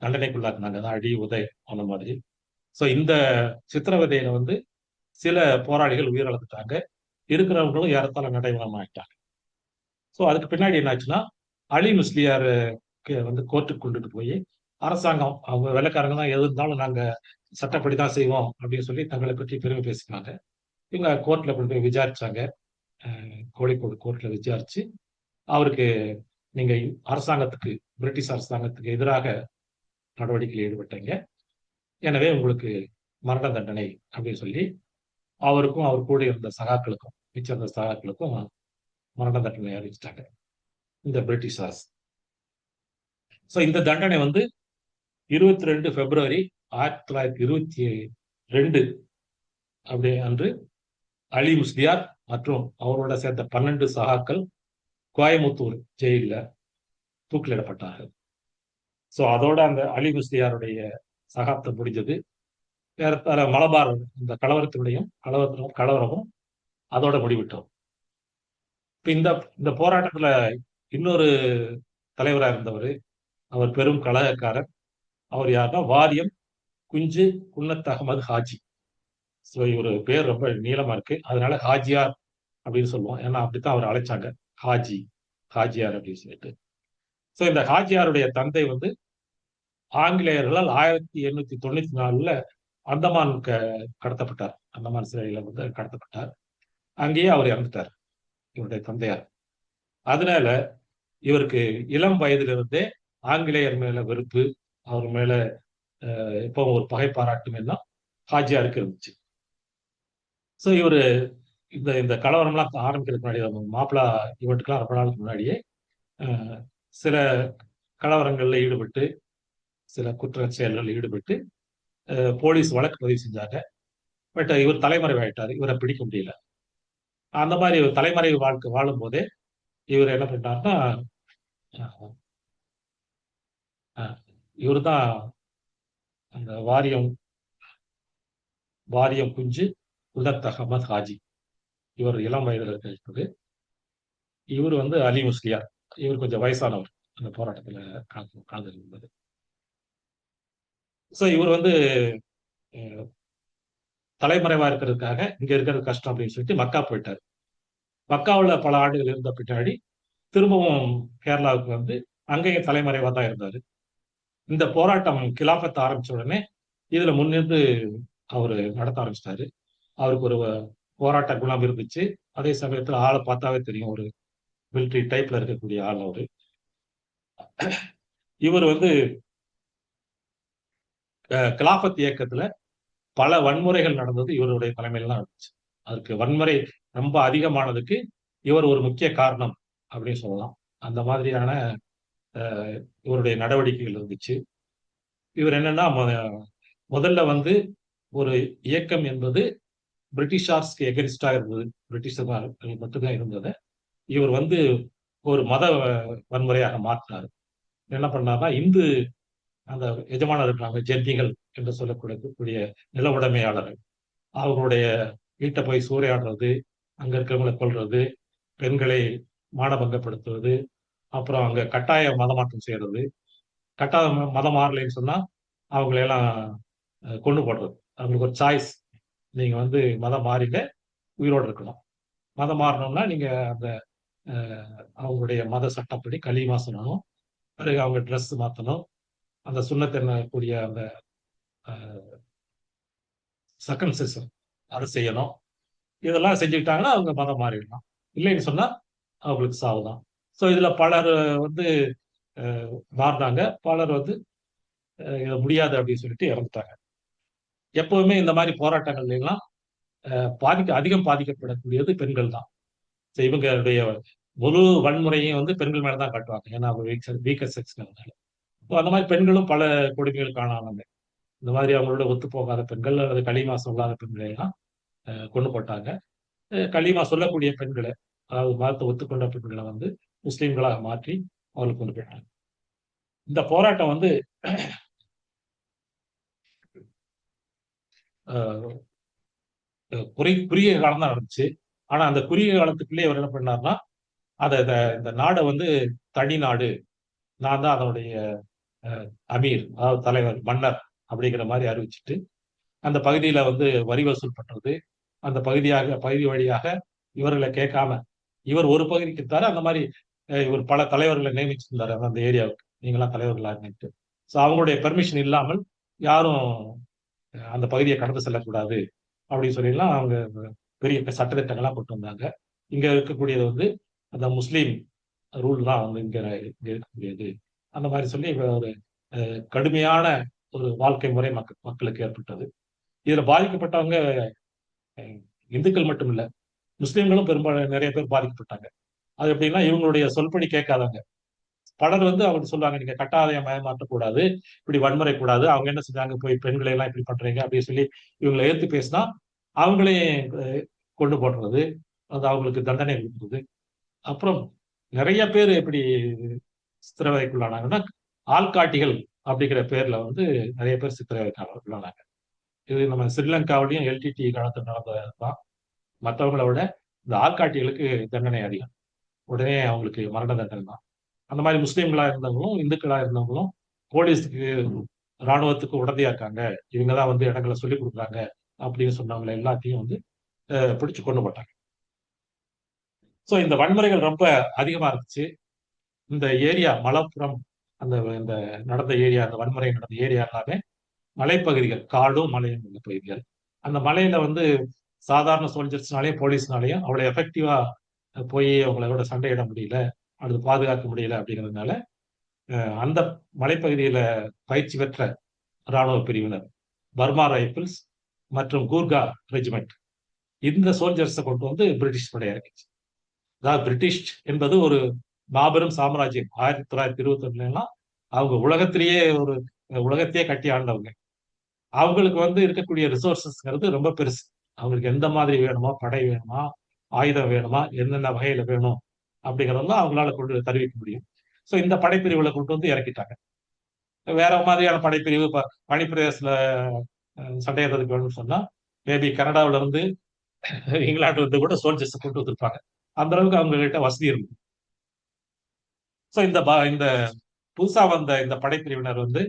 தண்டனைக்குள்ளாக்குனாங்க, அடி உதை அந்த மாதிரி. ஸோ இந்த சித்திரவதையில வந்து சில போராளிகள் உயிரிழந்துட்டாங்க, இருக்கிறவங்களும் ஏறத்தாழ நடைமுறை ஆயிட்டாங்க. ஸோ அதுக்கு பின்னாடி என்னாச்சுன்னா அலி முஸ்லியாருக்கு வந்து கோர்ட்டுக்கு கொண்டுட்டு போய் அரசாங்கம் அவங்க வெள்ளைக்காரங்க தான் எது இருந்தாலும் நாங்க சட்டப்படி தான் செய்வோம் அப்படின்னு சொல்லி தங்களை பற்றி பெருமை பேசினாங்க. இவங்க கோர்ட்ல கொண்டு போய் விசாரிச்சாங்க, கோழிக்கோடு கோர்ட்ல விசாரிச்சு அவருக்கு நீங்க அரசாங்கத்துக்கு பிரிட்டிஷ் அரசாங்கத்துக்கு எதிராக நடவடிக்கையில் ஈடுபட்டீங்க, எனவே உங்களுக்கு மரண தண்டனை அப்படின்னு சொல்லி அவருக்கும் அவர் கூட இருந்த சகாக்களுக்கும் மிச்ச அந்த சகாக்களுக்கும் மரண தண்டனை அறிவிச்சிட்டாங்க இந்த பிரிட்டிஷ் அரசு. ஸோ இந்த தண்டனை வந்து 22 பிப்ரவரி 1922 அப்படி அன்று அலி முஸ்லியார் மற்றும் அவரோட சேர்ந்த 12 சகாக்கள் கோயமுத்தூர் ஜெயிலில் தூக்கிலிடப்பட்டார்கள். ஸோ அதோட அந்த அலி முஸ்லியாருடைய சகாப்தம் முடிஞ்சது. மலபார் இந்த கலவரமும் அதோட முடிவிட்டோம். இந்த இந்த போராட்டத்துல இன்னொரு தலைவராக இருந்தவர், அவர் பெரும் கலகக்காரர். அவர் யாருன்னா வாரியம் குஞ்சு குன்னத் அகமது ஹாஜி. ஸோ இவர் பேர் ரொம்ப நீளமா இருக்கு, அதனால ஹாஜியார் அப்படின்னு சொல்லுவோம், ஏன்னா அப்படித்தான் அவர் அழைச்சாங்க, ஹாஜியார் அப்படின்னு சொல்லிட்டு. ஸோ இந்த ஹாஜியாருடைய தந்தை வந்து ஆங்கிலேயர்களால் 1894 அந்தமான் கடத்தப்பட்டார். அந்தமான் சிறையில வந்து கடத்தப்பட்டார். அங்கேயே அவர் இறந்துட்டார், இவருடைய தந்தையார். அதனால இவருக்கு இளம் வயதிலிருந்தே ஆங்கிலேயர் மேல வெறுப்பு, அவர் மேல இப்போ ஒரு பகை பாராட்டும் எல்லாம் ஹாஜியாருக்கு இருந்துச்சு. ஸோ இவரு இந்த இந்த கலவரம்லாம் ஆரம்பிக்கிறதுக்கு முன்னாடி, மாப்பிளா ஈவெண்ட்டுக்கெல்லாம் ரொம்ப நாளுக்கு முன்னாடியே சில கலவரங்கள்ல ஈடுபட்டு, சில குற்ற செயல்களில் ஈடுபட்டு போலீஸ் வழக்கு பதிவு செஞ்சாங்க. பட் இவர் தலைமறைவாயிட்டாரு, இவரை பிடிக்க முடியல. அந்த மாதிரி தலைமறைவு வாழ்க்கை வாழும் போதே இவர் என்ன பண்ணாருன்னா, இவர் தான் அந்த வாரியம் வாரியம் குஞ்சு உல்லத் அகமது ஹாஜி. இவர் இளம் வயதில் இருக்கிறது. இவர் வந்து அலி முஸ்லியார். இவர் கொஞ்சம் வயசானவர் அந்த போராட்டத்தில் கலந்து. ஸோ இவர் வந்து தலைமறைவா இருக்கிறதுக்காக இங்க இருக்கிறது கஷ்டம் அப்படின்னு சொல்லிட்டு மக்கா போயிட்டார். மக்காவில் பல ஆண்டுகள் இருந்த பின்னாடி திரும்பவும் கேரளாவுக்கு வந்து அங்கேயும் தலைமறைவா தான் இருந்தாரு. இந்த போராட்டம் கிலாபத் ஆரம்பிச்ச உடனே இதுல முன்னிருந்து அவர் நடத்த ஆரம்பிச்சிட்டாரு. அவருக்கு ஒரு போராட்ட குணம் இருந்துச்சு. அதே சமயத்துல ஆளை பார்த்தாவே தெரியும், ஒரு மிலிட்ரி டைப்ல இருக்கக்கூடிய ஆள் அவரு. இவர் வந்து கிலாபத் இயக்கத்துல பல வன்முறைகள் நடந்தது இவருடைய தலைமையில தான் நடந்துச்சு. அதுக்கு வன்முறை ரொம்ப அதிகமானதுக்கு இவர் ஒரு முக்கிய காரணம் அப்படின்னு சொல்லலாம். அந்த மாதிரியான இவருடைய நடவடிக்கைகள் இருந்துச்சு. இவர் என்னன்னா, முதல்ல வந்து ஒரு இயக்கம் என்பது பிரிட்டிஷார்ஸ்க்கு எகென்ஸ்டா இருந்தது, பிரிட்டிஷர்கள் மட்டும்தான் இருந்தது. இவர் வந்து ஒரு மத வன்முறையாக மாற்றினார். என்ன பண்ணார்னா, இந்து அந்த எஜமானர் இருக்காங்க, ஜெர்னிகள் என்று சொல்லக்கூடிய நில உடைமையாளர்கள், அவர்களுடைய வீட்டை போய் சூறையாடுறது, அங்க இருக்கிறவங்களை கொல்றது, பெண்களை மானபங்கப்படுத்துவது, அப்புறம் அங்க கட்டாய மதமாற்றம் செய்யறது, கட்டாய மதம் மாறலைன்னு சொன்னா அவங்களையெல்லாம் கொண்டு போடுறது. அவங்களுக்கு ஒரு சாய்ஸ், நீங்க வந்து மதம் மாறில உயிரோடு இருக்கணும், மதம் மாறணும்னா நீங்க அந்த அவங்களுடைய மத சட்டப்படி களிமா சொல்லணும், பிறகு அவங்க ட்ரெஸ் மாற்றணும், அந்த சுண்ணத்தை கூடிய அந்த சர்க்கம்சிஷன் அதை செய்யணும். இதெல்லாம் செஞ்சுக்கிட்டாங்கன்னா அவங்க மதம் மாறிடலாம். இல்லைன்னு சொன்னா அவங்களுக்கு சாவுதான். ஸோ இதுல பலர் வந்து மாறினாங்க, பலர் வந்து இதை முடியாது அப்படின்னு சொல்லிட்டு இறந்துட்டாங்க. எப்பவுமே இந்த மாதிரி போராட்டங்கள்ல எல்லாம் அதிகம் பாதிக்கப்படக்கூடியது பெண்கள் தான். இவங்களுடைய முழு வன்முறையும் வந்து பெண்கள் மேலதான் காட்டுவாங்க, ஏன்னா அவங்க வீக்கர் செக்ஸ்னால. அந்த மாதிரி பெண்களும் பல கொடுமைகள் காணாங்க. இந்த மாதிரி அவங்களோட ஒத்து போகாத பெண்கள் அல்லது களிமா சொல்லாத பெண்களை எல்லாம் கொண்டு போட்டாங்க. களிமா சொல்லக்கூடிய பெண்களை, அதாவது மதத்தை ஒத்துக்கொண்ட பெண்களை வந்து முஸ்லீம்களாக மாற்றி அவங்களுக்கு கொண்டு போயிட்டாங்க. இந்த போராட்டம் வந்து குறுகிய காலம் தான் நடந்துச்சு. ஆனா அந்த குறுகிய காலத்துக்குள்ளே அவர் என்ன பண்ணார்னா, அதை இந்த நாடை வந்து தனி நாடு, நான் தான் அதனுடைய அமீர், அதாவது தலைவர், மன்னர் அப்படிங்கிற மாதிரி அறிவிச்சுட்டு, அந்த பகுதியில வந்து வரி வசூல் பண்றது, அந்த பகுதி வழியாக இவர்களை கேட்காம இவர் ஒரு பகுதிக்கு இருந்தாரு. அந்த மாதிரி இவர் பல தலைவர்களை நியமிச்சிருந்தாரு அந்த ஏரியாவுக்கு, நீங்களாம் தலைவர்களாக. ஸோ அவங்களுடைய பெர்மிஷன் இல்லாமல் யாரும் அந்த பகுதியை கடந்து செல்லக்கூடாது அப்படின்னு சொல்லிலாம் அவங்க பெரிய சட்டத்திட்டங்கள்லாம் கொண்டு வந்தாங்க. இங்க இருக்கக்கூடியது வந்து அந்த முஸ்லீம் ரூல் தான் வந்து இங்க இருக்கக்கூடியது, அந்த மாதிரி சொல்லி ஒரு கடுமையான ஒரு வாழ்க்கை முறை மக்களுக்கு ஏற்பட்டது. இதுல பாதிக்கப்பட்டவங்க இந்துக்கள் மட்டும் இல்ல, முஸ்லீம்களும் பெரும்பாலும் நிறைய பேர் பாதிக்கப்பட்டாங்க. அது எப்படின்னா, இவங்களுடைய சொல்படி கேட்காதவங்க பலர் வந்து அவங்க சொல்லுவாங்க, நீங்க கட்டாய மயமாற்றக்கூடாது, இப்படி வன்முறை கூடாது. அவங்க என்ன செஞ்சாங்க, போய் பெண்களை எல்லாம் இப்படி பண்றீங்க அப்படின்னு சொல்லி இவங்களை ஏற்று பேசினா அவங்களையும் கொண்டு போடுறது, அது அவங்களுக்கு தண்டனை கொடுக்குறது. அப்புறம் நிறைய பேர் எப்படி சித்திரவதைக்குள்ளானாங்கன்னா, ஆள்காட்டிகள் அப்படிங்கிற பேர்ல வந்து நிறைய பேர் சித்திரவதைக்குள்ளானாங்க. இது நம்ம ஸ்ரீலங்காவிலையும் எல்டிடி காலத்தில் நடந்ததுதான். மற்றவங்களை விட இந்த ஆள்காட்டிகளுக்கு தண்டனை அதிகம், உடனே அவங்களுக்கு மரண தண்டனை தான். அந்த மாதிரி முஸ்லீம்களா இருந்தவங்களும் இந்துக்களா இருந்தவங்களும் போலீஸுக்கு இராணுவத்துக்கு உடந்தையா இருக்காங்க, இவங்கதான் வந்து இடங்களை சொல்லிக் கொடுக்குறாங்க அப்படின்னு சொன்னவங்களை எல்லாத்தையும் வந்து பிடிச்சு கொண்டு போட்டாங்க. ஸோ இந்த வன்முறைகள் ரொம்ப அதிகமா இருந்துச்சு. இந்த ஏரியா மலப்புரம் அந்த இந்த நடந்த ஏரியா, அந்த வன்முறை நடந்த ஏரியா எல்லாமே மலைப்பகுதிகள், காடும் மலையும் உள்ள பகுதிகள். அந்த மலையில வந்து சாதாரண சோல்ஜர்ஸ்னாலையும் போலீஸ்னாலையும் அவ்வளோ எஃபெக்டிவா போய் அவங்களோட சண்டையிட முடியல, அல்லது பாதுகாக்க முடியல அப்படிங்கிறதுனால அந்த மலைப்பகுதியில பயிற்சி பெற்ற இராணுவ பிரிவினர், பர்மா ரைபிள்ஸ் மற்றும் கூர்கா ரெஜிமெண்ட், இந்த சோல்ஜர்ஸை கொண்டு வந்து பிரிட்டிஷ் படை இறக்கிச்சு. அதாவது பிரிட்டிஷ் என்பது ஒரு மாபெரும் சாம்ராஜ்யம். 1921 அவங்க உலகத்திலேயே ஒரு உலகத்தையே கட்டி ஆண்டவங்க. அவங்களுக்கு வந்து இருக்கக்கூடிய ரிசோர்சஸ்ங்கிறது ரொம்ப பெருசு. அவங்களுக்கு எந்த மாதிரி வேணுமோ, படை வேணுமா, ஆயுதம் வேணுமா, என்னென்ன வகையில வேணும் அப்படிங்கிறதெல்லாம் அவங்களால கொண்டு தெரிவிக்க முடியும். ஸோ இந்த படைப்பிரிவுகளை கொண்டு வந்து இறக்கிட்டாங்க. வேற மாதிரியான படைப்பிரிவு பனிப்பிரதேசத்துல சண்டையிடுறதுக்கு வேணும்னு சொன்னா மேபி கனடாவில இருந்து இங்கிலாந்துல இருந்து கூட சோல்ஜர்ஸ் கொண்டு வந்திருப்பாங்க. அந்த அளவுக்கு அவங்க கிட்ட வசதி இருக்கும். ஸோ இந்த புதுசா வந்த இந்த படைப்பிரிவினர் வந்து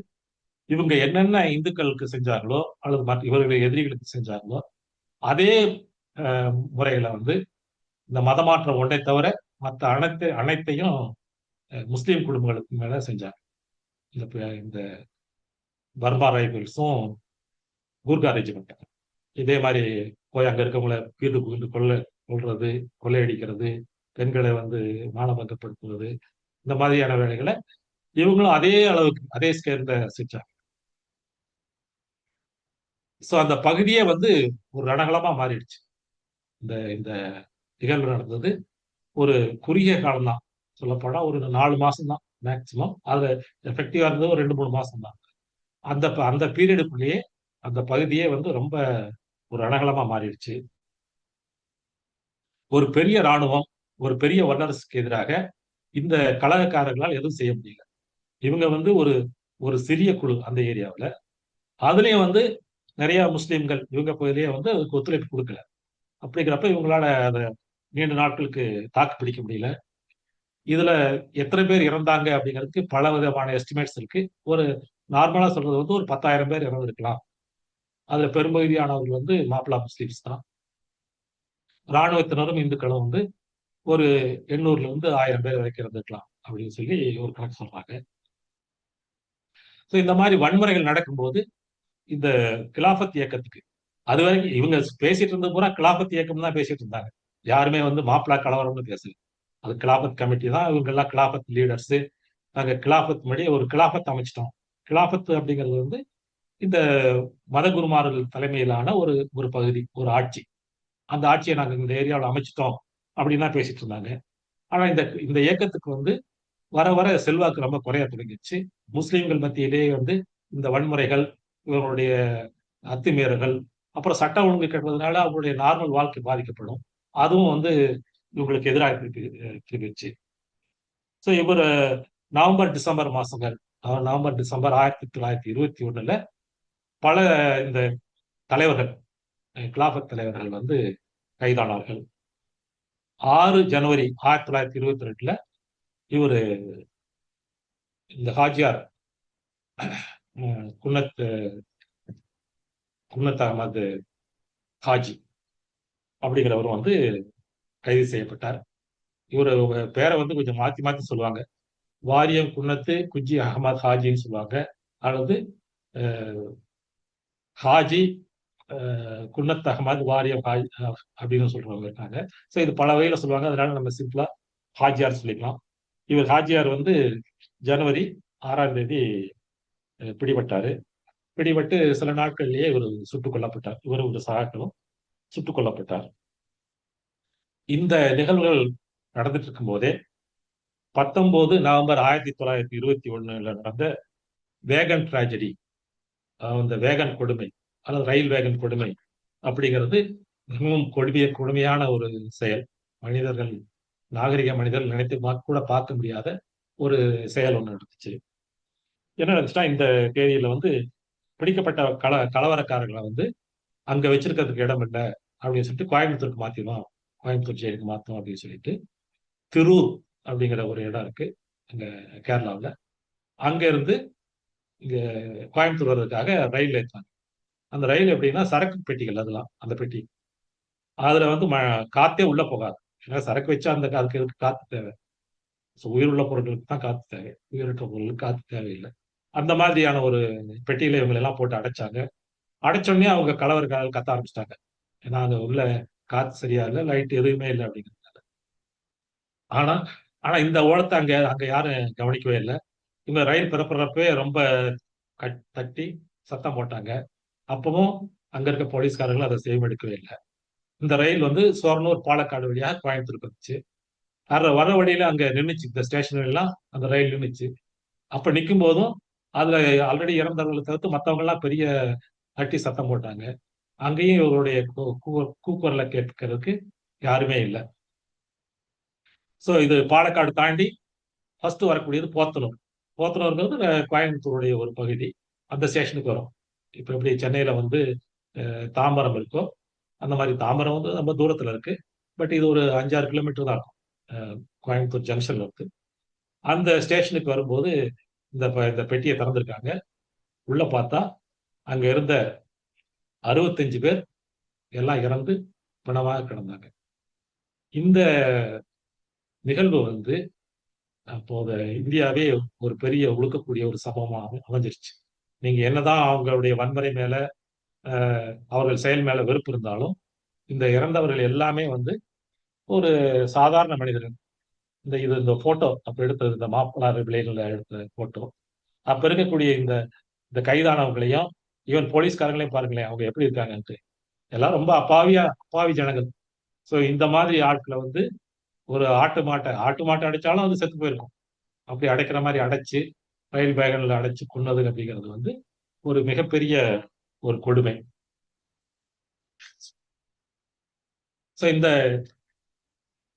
இவங்க என்னென்ன இந்துக்களுக்கு செஞ்சாங்களோ அல்லது மற்ற இவர்களுடைய எதிரிகளுக்கு செஞ்சாங்களோ அதே முறையில வந்து இந்த மதமாற்றம் ஒன்றை தவிர மற்ற அனைத்தையும் முஸ்லீம் குடும்பங்களுக்கு மேல செஞ்சாங்க. இந்த பர்மா ரைபிள்ஸும் கூர்கா ரெஜிமெண்ட் இதே மாதிரி போய் அங்க இருக்கவங்களை வீட்டு கொள்றது, கொள்ளையடிக்கிறது, பெண்களை வந்து மானபங்கப்படுத்துவது, இந்த மாதிரியான வேலைகளை இவங்களும் அதே அளவுக்கு அதே ஸ்கேல்ல செஞ்சாங்க. ஸோ அந்த பகுதியே வந்து ஒரு ரணகளமா மாறிடுச்சு. இந்த இந்த நிகழ்வு நடந்தது ஒரு குறுகிய காலம் தான். சொல்லப்போனா ஒரு 4 மாசம் தான் மேக்சிமம். அது எஃபெக்டிவா இருந்தது ஒரு 2-3 மாசம் தான். அந்த பீரியடுக்குள்ளேயே அந்த பகுதியே வந்து ரொம்ப ஒரு ரணகளமா மாறிடுச்சு. ஒரு பெரிய ராணுவம், ஒரு பெரிய வல்லரசுக்கு எதிராக இந்த கழகக்காரர்களால் எதுவும் செய்ய முடியல. இவங்க வந்து ஒரு ஒரு சிறிய குழு அந்த ஏரியாவில். அதுலயும் வந்து நிறைய முஸ்லிம்கள் இவங்க பகுதியிலேயே வந்து அதுக்கு ஒத்துழைப்பு கொடுக்கல. அப்படிங்கிறப்ப இவங்களால அதை நீண்ட நாட்களுக்கு தாக்கு பிடிக்க முடியல. இதுல எத்தனை பேர் இறந்தாங்க அப்படிங்கிறதுக்கு பல விதமான எஸ்டிமேட்ஸ் இருக்கு. ஒரு நார்மலா சொல்றது வந்து ஒரு 10,000 பேர் இறந்திருக்கலாம். அதுல பெரும்பகுதியானவர்கள் வந்து மாப்பிளா முஸ்லிம்ஸ் தான். இராணுவத்தினரும் இந்துக்களும் வந்து ஒரு 800ல இருந்து 1000 பேர் வரைக்கும் இறந்துருக்கலாம் அப்படின்னு சொல்லி ஒரு கணக்கு சொல்றாங்க. ஸோ இந்த மாதிரி வன்முறைகள் நடக்கும்போது இந்த கிலாஃபத் இயக்கத்துக்கு அது வரைக்கும் இவங்க பேசிட்டு இருந்த பூரா கிலாஃபத் இயக்கம் தான் பேசிட்டு இருந்தாங்க. யாருமே வந்து மாப்பிளா கலவரம்னு பேசல. அது கிலாஃபத் கமிட்டி தான், இவங்க எல்லாம் கிலாஃபத் லீடர்ஸ். நாங்க கிலாஃபத் முன்னாடி ஒரு கிலாஃபத் அமைச்சிட்டோம். கிலாஃபத் அப்படிங்கிறது வந்து இந்த மதகுருமார்கள் தலைமையிலான ஒரு ஒரு பகுதி, ஒரு ஆட்சி. அந்த ஆட்சியை நாங்க இந்த ஏரியாவில் அமைச்சிட்டோம் அப்படின்னு தான் பேசிட்டு இருந்தாங்க. ஆனா இந்த இந்த இயக்கத்துக்கு வந்து வர வர செல்வாக்கு ரொம்ப குறைய தொடங்கிடுச்சு. முஸ்லிம்கள் மத்தியிலேயே வந்து இந்த வன்முறைகள், இவங்களுடைய அத்துமீறல்கள், அப்புறம் சட்ட ஒழுங்கு கெட்டதுனால அவங்களுடைய நார்மல் வாழ்க்கை பாதிக்கப்படும். அதுவும் வந்து இவங்களுக்கு எதிராக திருப்பிச்சு. ஸோ இவர் நவம்பர் டிசம்பர் மாசங்கள், நவம்பர் டிசம்பர் 1921 பல இந்த தலைவர்கள், கிலாபத் தலைவர்கள் வந்து கைதானார்கள். 6 ஜனவரி 1922 இவர் இந்த ஹாஜியார் குன்னத் குன்னத் அகமது ஹாஜி அப்படிங்கிறவர் வந்து கைது செய்யப்பட்டார். இவர் பேரை வந்து கொஞ்சம் மாத்தி மாத்தி சொல்லுவாங்க. வாரியம் குன்னத்து குஜி அகமது ஹாஜின்னு சொல்லுவாங்க, அல்லது ஹாஜி குன்னத் அகமது வாரியம் ஹாஜி அப்படின்னு சொல்றவங்க இருக்காங்க. ஸோ இது பல வகையில சொல்லுவாங்க, அதனால நம்ம சிம்பிளா ஹாஜியார் சொல்லிக்கலாம். இவர் ஹாஜியார் வந்து ஜனவரி 6ஆம் தேதி பிடிபட்டாரு. பிடிபட்டு சில நாட்கள்லயே இவர் சுட்டுக் கொல்லப்பட்டார். இவர் ஒரு சகாக்களும் சுட்டுக் கொல்லப்பட்டார். இந்த நிகழ்வுகள் நடந்துட்டு இருக்கும் போதே 19 நவம்பர் 1921 நடந்த வேகன் டிராஜடி, அந்த வேகன் கொடுமை அல்லது ரயில் வேகன் கொடுமை அப்படிங்கிறது மிகவும் கொடுமையான ஒரு செயல். மனிதர்கள், நாகரிக மனிதர்கள் நினைத்து கூட பார்க்க முடியாத ஒரு செயல் ஒன்று நடந்துச்சு. என்ன நடந்துச்சுன்னா, இந்த தேதியில வந்து பிடிக்கப்பட்ட கலவரக்காரர்களை வந்து அங்க வச்சிருக்கிறதுக்கு இடம் இல்லை அப்படின்னு சொல்லிட்டு கோயம்புத்தூருக்கு மாத்திடுவோம், கோயம்புத்தூர் ஜெயிலுக்கு மாத்தோம் அப்படின்னு சொல்லிட்டு திருூர் அப்படிங்கிற ஒரு இடம் இருக்கு அங்க கேரளாவில். அங்க இருந்து இங்க கோயம்புத்தூர் வர்றதுக்காக ரயில் ஏற்றாங்க. அந்த ரயில் எப்படின்னா சரக்கு பெட்டிகள், அதெல்லாம் அந்த பெட்டி அதுல வந்து காத்தே உள்ள போகாது. ஏன்னா சரக்கு வச்சா அந்த அதுக்கு காத்து தேவை. உயிருள்ள பொருட்களுக்கு தான் காத்து தேவை, உயிரற்ற பொருளுக்கு காத்து தேவையில்லை. அந்த மாதிரியான ஒரு பெட்டியில இவங்களை எல்லாம் போட்டு அடைச்சாங்க. அடைச்சோடனே அவங்க கலவரக்காரர்கள் கத்த ஆரம்பிச்சிட்டாங்க. ஏன்னா அங்க உள்ள காத்து சரியா இல்லை, லைட் எதுவுமே இல்லை அப்படிங்கிறதுனால. ஆனா ஆனா இந்த ஓலத்தை அங்க அங்க யாரும் கவனிக்கவே இல்லை. இவங்க ரயில் புறப்படுறப்பவே ரொம்ப தட்டி சத்தம் போட்டாங்க. அப்பவும் அங்க இருக்க போலீஸ்காரர்கள் அதை செய்வெடுக்கவே இல்லை. இந்த ரயில் வந்து சோரனூர் பாலக்காடு வழியாக கோயம்புத்தூருக்கு வந்துச்சு. வர வழியில அங்க நின்றுச்சு, இந்த ஸ்டேஷன் எல்லாம் அந்த ரயில் நின்றுச்சு. அப்ப நிற்கும் போதும் அதுல ஆல்ரெடி இறந்தவர்களை தவிர்த்து மத்தவங்க எல்லாம் பெரிய தட்டி சத்தம் போட்டாங்க. அங்கேயும் இவருடைய கூக்குரலை கேட்கறதுக்கு யாருமே இல்லை. சோ இது பாலக்காடு தாண்டி ஃபர்ஸ்ட் வரக்கூடியது போத்தனூர். போத்தனூர்ங்கிறது கோயம்புத்தூருடைய ஒரு பகுதி. அந்த ஸ்டேஷனுக்கு வரும். இப்ப எப்படி சென்னையில வந்து தாம்பரம் இருக்கோ அந்த மாதிரி தாம்பரம் வந்து ரொம்ப தூரத்துல இருக்கு. பட் இது ஒரு 5-6 கிலோமீட்டர் தான் இருக்கும் கோயம்புத்தூர் ஜங்ஷன்ல இருக்கு. அந்த ஸ்டேஷனுக்கு வரும்போது இந்த பெட்டியை திறந்திருக்காங்க. உள்ள பார்த்தா அங்க இருந்த 65 பேர் எல்லாம் இறந்து பிணமாக கிடந்தாங்க. இந்த நிகழ்வு வந்து அப்போது இந்தியாவே ஒரு பெரிய ஒழுக்கக்கூடிய ஒரு சம்பவமாக அமைஞ்சிருச்சு. நீங்க என்னதான் அவங்களுடைய வன்முறை மேல அவர்கள் செயல் மேல வெறுப்பு இருந்தாலும் இந்த இறந்தவர்கள் எல்லாமே வந்து ஒரு சாதாரண மனிதர்கள். இந்த போட்டோ அப்ப எடுத்தது, இந்த மாப்பிள்ளாறு விலைகளில் எடுத்த போட்டோ. அப்ப இருக்கக்கூடிய இந்த இந்த கைதானவங்களையும் ஈவன் போலீஸ்காரங்களையும் பாருங்களேன், அவங்க எப்படி இருக்காங்கன்ட்டு. எல்லாம் ரொம்ப அப்பாவி ஜனங்கள். ஸோ இந்த மாதிரி ஆட்களை வந்து ஒரு ஆட்டு மாட்டை அடைச்சாலும் அது செத்து போயிருக்கும். அப்படி அடைக்கிற மாதிரி அடைச்சு ரயில் வேகன்ல அடைச்சு கொன்னது அப்படிங்கிறது வந்து ஒரு மிகப்பெரிய ஒரு கொடுமை. ஸோ இந்த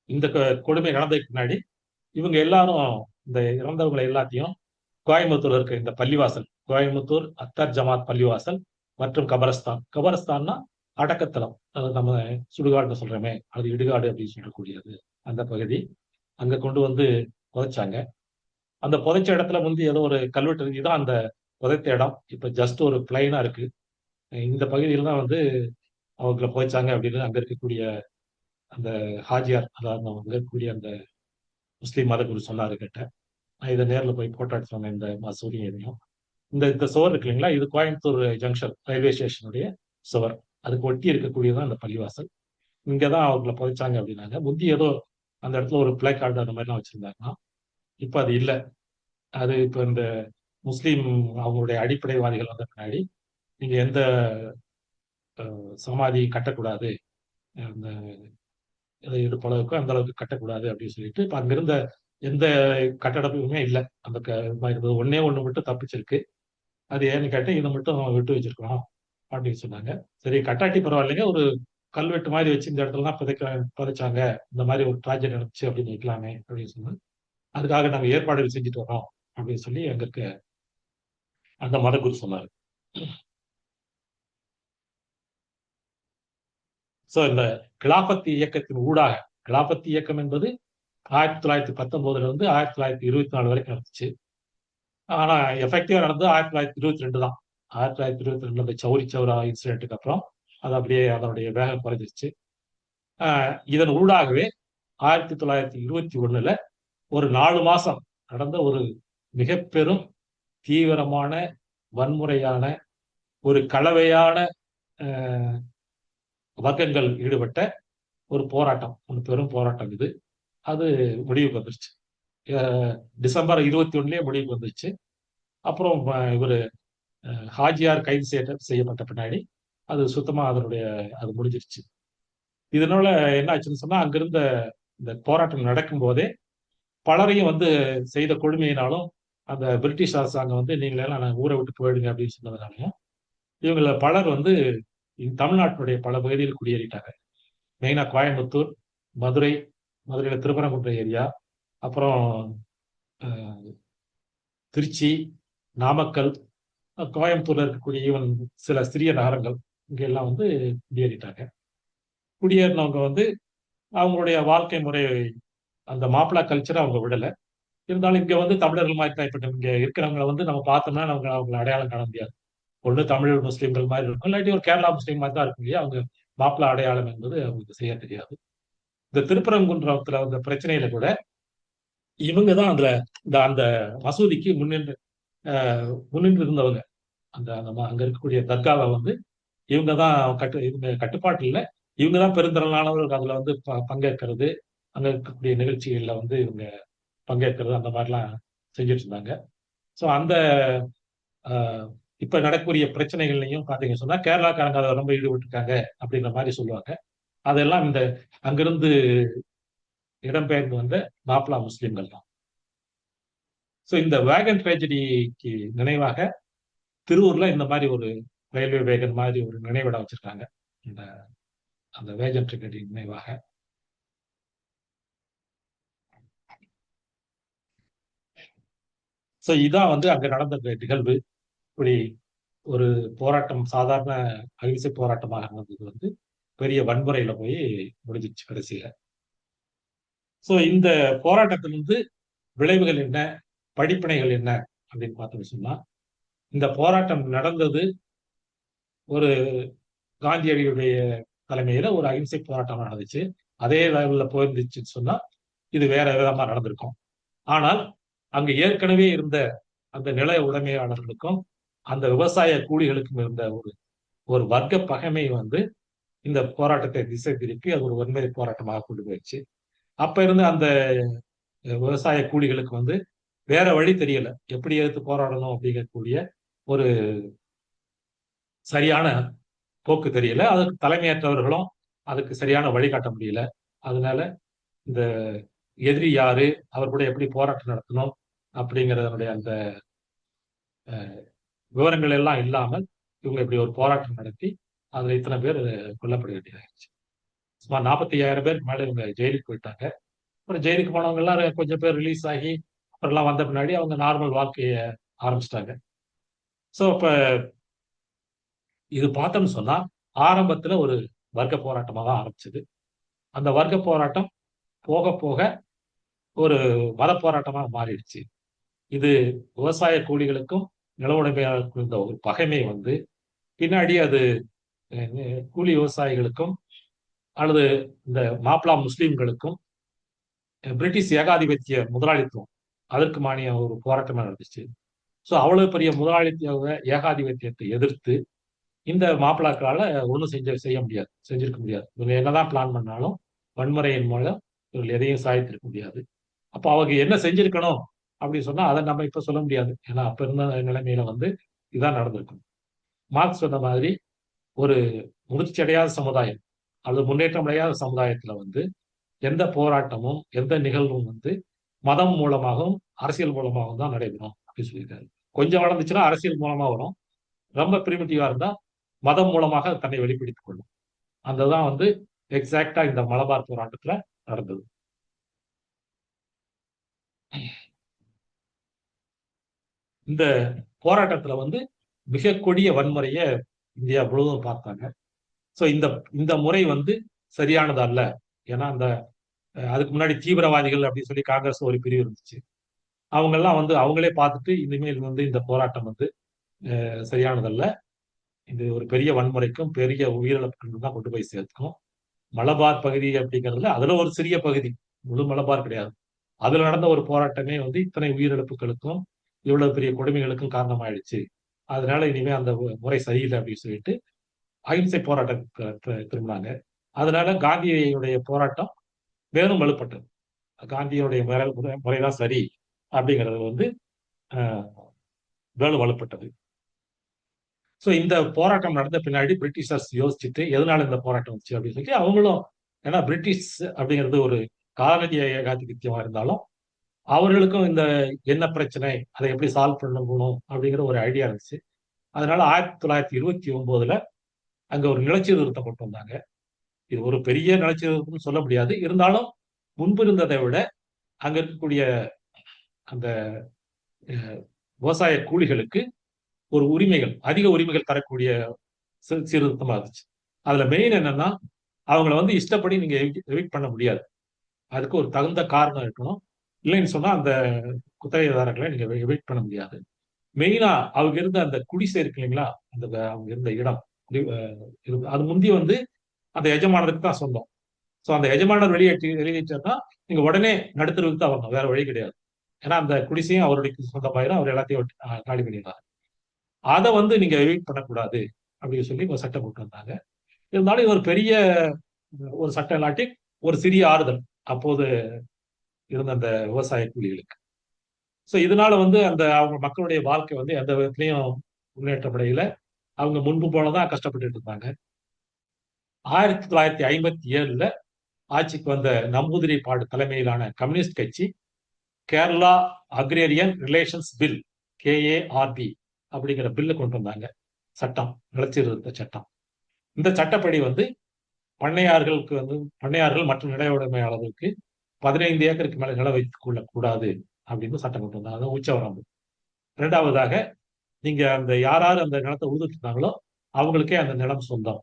இந்த கொடுமை நடந்ததுக்கு முன்னாடி இவங்க எல்லாரும் இந்த இறந்தவங்களை எல்லாத்தையும் கோயம்புத்தூர் இருக்க இந்த பள்ளிவாசல், கோயம்புத்தூர் அத்தர் ஜமாத் பள்ளிவாசல் மற்றும் கபரஸ்தான்னா அடக்கத்தலம். அது நம்ம சுடுகாடுன்னு சொல்றோமே, அது இடுகாடு அப்படின்னு சொல்லக்கூடியது அந்த பகுதி. அங்க கொண்டு வந்து புதைச்சாங்க. அந்த புதைச்ச இடத்துல வந்து ஏதோ ஒரு கல்வெட்டு இதுதான் அந்த புதைத்த இடம். இப்ப ஜஸ்ட் ஒரு பிளைனா இருக்கு. இந்த பகுதியில் தான் வந்து அவங்களை புதைச்சாங்க அப்படின்னு அங்க இருக்கக்கூடிய அந்த ஹாஜியார், அதாவது அங்க இருக்கக்கூடிய அந்த முஸ்லீம் மத குரு சொன்னாரு கிட்ட. நான் இதை நேரில் போய் போட்டோ எடுத்து சொன்னேன். இந்த மசூதி எதையும் இந்த சுவர் இருக்கு இல்லைங்களா, இது கோயம்புத்தூர் ஜங்ஷன் ரயில்வே ஸ்டேஷனுடைய சுவர். அதுக்கு ஒட்டி இருக்கக்கூடியதான் அந்த பள்ளிவாசல். இங்கதான் அவங்களை புதைச்சாங்க அப்படின்னாங்க. முந்தி ஏதோ அந்த இடத்துல ஒரு பிளே கார்டு அந்த மாதிரிலாம் வச்சிருந்தாங்கன்னா இப்ப அது இல்லை. அது இப்ப இந்த முஸ்லீம் அவங்களுடைய அடிப்படைவாதிகள் வந்த பின்னாடி நீங்க எந்த சமாதி கட்டக்கூடாது, அந்த இது பழகுக்கோ அந்த அளவுக்கு கட்டக்கூடாது அப்படின்னு சொல்லிட்டு இப்ப அங்கிருந்த எந்த கட்டடமுமே இல்லை. அந்த ஒன்னே ஒண்ணு மட்டும் தப்பிச்சிருக்கு. அது ஏன்னு கேட்டு இதை மட்டும் விட்டு வச்சிருக்கோம் அப்படின்னு சொன்னாங்க. சரி, கட்டாட்டி பரவாயில்லைங்க, ஒரு கல்வெட்டு மாதிரி வச்சு இந்த இடத்துல தான் புதைச்சாங்க, இந்த மாதிரி ஒரு ட்ராஜடி நடந்துச்சு அப்படின்னு வைக்கலாமே அப்படின்னு சொன்னாங்க. அதுக்காக நாங்க ஏற்பாடுகள் செஞ்சுட்டு வரோம் அப்படின்னு சொல்லி அங்க இருக்க அந்த மதகுரு சொன்னாரு. சோ இந்த கிலாபத் இயக்கத்தின் ஊடாக, கிலாபத் இயக்கம் என்பது 1919 இருந்து 1924 வரைக்கும் நடந்துச்சு. ஆனா எஃபெக்டிவா நடந்தது 1922 தான். 1922 இந்த சௌரி சௌரா இன்சிடென்ட்டுக்கு அப்புறம் அது அப்படியே அதனுடைய வேகம் குறைஞ்சிருச்சு. இதன் ஊடாகவே 1921 ஒரு 4 மாசம் நடந்த ஒரு மிக பெரும் தீவிரமான வன்முறையான ஒரு கலவையான வர்க்கங்கள் ஈடுபட்ட ஒரு போராட்டம், ஒரு பெரும் போராட்டம் இது. அது முடிவுக்கு வந்துருச்சு. டிசம்பர் 21 முடிவுக்கு வந்துருச்சு. அப்புறம் இவர் ஹாஜியார் கைது செய்யப்பட்ட பின்னாடி அது சுத்தமா அது முடிஞ்சிருச்சு. இதனால என்ன ஆச்சுன்னு சொன்னா, அங்கிருந்த இந்த போராட்டம் நடக்கும் போதே பலரையும் வந்து செய்த கொடுமையினாலும் அந்த பிரிட்டிஷ் அரசாங்கம் வந்து நீங்களெல்லாம் நான் ஊரை விட்டு போயிடுங்க அப்படின்னு சொன்னதுனாலையும் இவங்கள பலர் வந்து தமிழ்நாட்டினுடைய பல பகுதியில் குடியேறிட்டாங்க. மெயினா கோயம்புத்தூர், மதுரையில திருப்பரங்குன்றம் ஏரியா, அப்புறம் திருச்சி, நாமக்கல், கோயம்புத்தூர்ல இருக்கக்கூடிய ஈவன் சில சிறிய நகரங்கள் இங்க எல்லாம் வந்து குடியேறிட்டாங்க. குடியேறினவங்க வந்து அவங்களுடைய வாழ்க்கை முறை, அந்த மாப்பிளா கல்ச்சரை அவங்க விடலை. இருந்தாலும் இங்க வந்து தமிழர்கள் மாதிரி தான். இப்ப இங்க இருக்கிறவங்களை வந்து நம்ம பார்த்தோம்னா அவங்களை அடையாளம் காண முடியாது. ஒண்ணு தமிழ் முஸ்லீம்கள் மாதிரி இருக்கும், இல்லாட்டி ஒரு கேரளா முஸ்லீம் மாதிரி தான் இருக்கும் இல்லையா. அவங்க மாப்பிள அடையாளம் என்பது அவங்களுக்கு செய்ய தெரியாது. இந்த திருப்பரங்குன்றத்துல வந்த பிரச்சனையில கூட இவங்க தான் அதுல அந்த மசூதிக்கு முன்னின்று இருந்தவங்க. அங்க இருக்கக்கூடிய தர்காவை வந்து இவங்க தான் இவங்க கட்டுப்பாட்டு இல்லை, இவங்க தான் பெருந்திரளானவர்கள் அதுல வந்து பங்கேற்கிறது, அங்க இருக்கக்கூடிய நிகழ்ச்சிகள்ல வந்து இவங்க பங்கேற்கிறது, அந்த மாதிரிலாம் செஞ்சுட்டு இருந்தாங்க. ஸோ அந்த ஆஹ், இப்ப நடக்கக்கூடிய பிரச்சனைகள்லையும் பாத்தீங்கன்னு சொன்னா கேரளாக்காரங்க அதை ரொம்ப ஈடுபட்டு இருக்காங்க அப்படிங்கிற மாதிரி சொல்லுவாங்க. அதெல்லாம் அங்கிருந்து இடம்பெயர்ந்து வந்த மாப்ளா முஸ்லிம்கள் தான். ஸோ இந்த வேகன் ட்ராஜடிக்கு நினைவாக திருவூர்ல இந்த மாதிரி ஒரு ரயில்வே வேகன் மாதிரி ஒரு நினைவிடம் வச்சிருக்காங்க. இந்த அந்த வேகன் ட்ராஜடி நினைவாக. ஸோ இதான் வந்து அங்க நடந்த நிகழ்வு. இப்படி ஒரு போராட்டம், சாதாரண அகிம்சை போராட்டமாக இருந்தது வந்து பெரிய வன்முறையில போய் முடிஞ்சிச்சு கடைசியில. ஸோ இந்த போராட்டத்திலிருந்து விளைவுகள் என்ன, படிப்பினைகள் என்ன அப்படின்னு பார்த்தோம்னு சொன்னா, இந்த போராட்டம் நடந்தது ஒரு காந்தியடிகளுடைய தலைமையில ஒரு அகிம்சை போராட்டம் நடந்துச்சு. அதே லெவல்ல போயிருந்துச்சுன்னு சொன்னா இது வேற விதமா நடந்திருக்கும். ஆனால் அங்கு ஏற்கனவே இருந்த அந்த நில உடைமையாளர்களுக்கும் அந்த விவசாய கூலிகளுக்கும் இருந்த ஒரு ஒரு வர்க்க பகைமை வந்து இந்த போராட்டத்தை திசை திருப்பி அது ஒரு வன்முறை போராட்டமாக கொண்டு போயிடுச்சு. அப்ப இருந்த அந்த விவசாய கூலிகளுக்கு வந்து வேற வழி தெரியல, எப்படி எடுத்து போராடணும் அப்படிங்கக்கூடிய ஒரு சரியான போக்கு தெரியல. அதுக்கு தலைமையேற்றவர்களும் அதுக்கு சரியான வழிகாட்ட முடியல. அதனால இந்த எதிரி யாரு, அவர் கூட எப்படி போராட்டம் நடத்தணும் அப்படிங்கிறதனுடைய அந்த விவரங்கள் எல்லாம் இல்லாமல் இவங்க இப்படி ஒரு போராட்டம் நடத்தி அதுல இத்தனை பேர் கொல்லப்பட வேண்டியதாயிருச்சு. சுமார் 45,000 பேருக்கு மேல இவங்க ஜெயிலுக்கு போயிட்டாங்க. அப்புறம் ஜெயிலுக்கு போனவங்க எல்லாம் கொஞ்சம் பேர் ரிலீஸ் ஆகி அப்புறம் எல்லாம் வந்த பின்னாடி அவங்க நார்மல் வாழ்க்கைய ஆரம்பிச்சிட்டாங்க. ஸோ இப்ப இது பார்த்தோம்னு சொன்னா ஆரம்பத்துல ஒரு வர்க்க போராட்டமாக தான் ஆரம்பிச்சது. அந்த வர்க்க போராட்டம் போக போக ஒரு மத போராட்டமாக மாறிடுச்சு. இது விவசாய கூலிகளுக்கும் நில உடைமையாளருக்கும் இருந்த ஒரு பகைமை வந்து பின்னாடி அது கூலி விவசாயிகளுக்கும் அல்லது இந்த மாப்ளா முஸ்லிம்களுக்கும் பிரிட்டிஷ் ஏகாதிபத்திய முதலாளித்துவம் அதற்கு மானிய ஒரு போராட்டமா நடந்துச்சு. ஸோ அவ்வளவு பெரிய முதலாளித்துவ ஏகாதிபத்தியத்தை எதிர்த்து இந்த மாப்பிளாக்களால ஒன்றும் செய்ய முடியாது, செஞ்சிருக்க முடியாது. இவங்க என்னதான் பிளான் பண்ணாலும் வன்முறையின் மூலம் இவர்கள் எதையும் சாதித்திருக்க முடியாது. அப்போ அவங்க என்ன செஞ்சிருக்கணும் அப்படின்னு சொன்னா அதை நம்ம இப்ப சொல்ல முடியாது. ஏன்னா அப்ப இருந்த நிலைமையில வந்து இதான் நடந்திருக்கும். மார்க்ஸ் சொன்ன மாதிரி ஒரு முதிர்ச்சி அடையாத சமுதாயம் அல்லது முன்னேற்றம் அடையாத சமுதாயத்துல வந்து எந்த போராட்டமும் எந்த நிகழ்வும் வந்து மதம் மூலமாகவும் அரசியல் மூலமாகவும் தான் நடைபெறும் அப்படின்னு சொல்லியிருக்காரு. கொஞ்சம் வளர்ந்துச்சுன்னா அரசியல் மூலமா வரும், ரொம்ப பிரிமிட்டிவா இருந்தா மதம் மூலமாக தன்னை வெளிப்படுத்திக் கொள்ளும். அதுதான் வந்து எக்ஸாக்டா இந்த மலபார் போராட்டத்துல நடந்தது. இந்த போராட்டத்துல வந்து மிக கொடிய வன்முறையை இந்தியா முழுவதும் பார்த்தாங்க. ஸோ இந்த இந்த முறை வந்து சரியானது அல்ல. ஏன்னா அந்த அதுக்கு முன்னாடி தீவிரவாதிகள் அப்படின்னு சொல்லி காங்கிரஸ் ஒரு பிரிவு இருந்துச்சு. அவங்க எல்லாம் வந்து அவங்களே பார்த்துட்டு இனிமேல் வந்து இந்த போராட்டம் வந்து சரியானதல்ல, இது ஒரு பெரிய வன்முறைக்கும் பெரிய உயிரிழப்புக்கும் தான் கொண்டு போய் சேர்த்துக்கும். மலபார் பகுதி அப்படிங்கிறதுல அதுல ஒரு சிறிய பகுதி, முழு மலபார் கிடையாது. அதுல நடந்த ஒரு போராட்டமே வந்து இத்தனை உயிரிழப்புகளுக்கும் இவ்வளவு பெரிய கொடுமைகளுக்கும் காரணமாயிடுச்சு. அதனால இனிமே அந்த முறை சரியில்லை அப்படின்னு சொல்லிட்டு அகிம்சை போராட்டத்தை திரும்பினாங்க. அதனால காந்தியுடைய போராட்டம் மேலும் வலுப்பட்டது. காந்தியுடைய முறைதான் சரி அப்படிங்கிறது வந்து மேலும் வலுப்பட்டது. ஸோ இந்த போராட்டம் நடந்த பின்னாடி பிரிட்டிஷர்ஸ் யோசிச்சுட்டு எதனால இந்த போராட்டம் வந்துச்சு அப்படின்னு சொல்லி அவங்களும், ஏன்னா பிரிட்டிஷ் அப்படிங்கிறது ஒரு காலனி ஏகாதிபத்தியமா இருந்தாலும் அவர்களுக்கும் இந்த என்ன பிரச்சனை, அதை எப்படி சால்வ் பண்ணணும் அப்படிங்கிற ஒரு ஐடியா இருந்துச்சு. அதனால 1929 அங்க ஒரு நிலச்சீர்திருத்தம் கொண்டு வந்தாங்க. இது ஒரு பெரிய நிலச்சீர்திருத்தம்னு சொல்ல முடியாது, இருந்தாலும் முன்பு இருந்ததை விட அங்க இருக்கக்கூடிய அந்த விவசாய கூலிகளுக்கு ஒரு உரிமைகள், அதிக உரிமைகள் தரக்கூடிய சீர்திருத்தமா இருந்துச்சு. அதுல மெயின் என்னன்னா அவங்கள வந்து இஷ்டப்படி நீங்க எவிக்ட் பண்ண முடியாது, அதுக்கு ஒரு தகுந்த காரணம் இருக்கணும். இல்லைன்னு சொன்னா அந்த குத்தகைதாரர்களை நீங்க எவிக்ட் பண்ண முடியாது. மெயினா அவங்க இருந்த அந்த குடிசை இருக்கு இல்லைங்களா, அந்த அவங்க இருந்த இடம் அது முந்தி வந்து அந்த எஜமானருக்கு தான் சொந்தம். ஸோ ஸோ அந்த எஜமானர் வெளியேற்றினா நீங்க உடனே நடுத்தருவுக்கு தான் வரணும், வேற வழி கிடையாது. ஏன்னா அந்த குடிசையும் அவருடைய சொந்தமாயிரும், அவர் எல்லாத்தையும் காலி பண்ணிடுறாரு. அதை வந்து நீங்க எவிட் பண்ணக்கூடாது அப்படின்னு சொல்லி ஒரு சட்டம் போட்டு வந்தாங்க. இருந்தாலும் இது ஒரு பெரிய ஒரு சட்டம் இல்லாட்டி ஒரு சிறிய ஆறுதல் அப்போது இருந்த அந்த விவசாய கூலிகளுக்கு. ஸோ இதனால வந்து அந்த அவங்க மக்களுடைய வாழ்க்கை வந்து எந்த விதத்திலையும் முன்னேற்றம் அடையல. அவங்க முன்பு போலதான் கஷ்டப்பட்டுட்டு இருந்தாங்க. 1957 ஆட்சிக்கு வந்த நம்பூதிரிப்பாடு தலைமையிலான கம்யூனிஸ்ட் கட்சி Kerala agrarian relations bill, KARB அப்படிங்கிற பில்ல கொண்டு வந்தாங்க. சட்டம், நிலச்சீர்திருத்த சட்டம். இந்த சட்டப்படி வந்து பண்ணையார்களுக்கு வந்து பண்ணையார்கள் மற்றும் நில உடைமையாளர்களுக்கு 15 ஏக்கருக்கு மேல நிலம் வைத்துக் கொள்ளக்கூடாது அப்படின்னு சட்டம் கொண்டு வந்தாங்க. அதான் உச்சவரம்பு. இரண்டாவதாக, நீங்க அந்த யார் யார் அந்த நிலத்தை உழுதுட்டு இருந்தாங்களோ அவங்களுக்கே அந்த நிலம் சொந்தம்.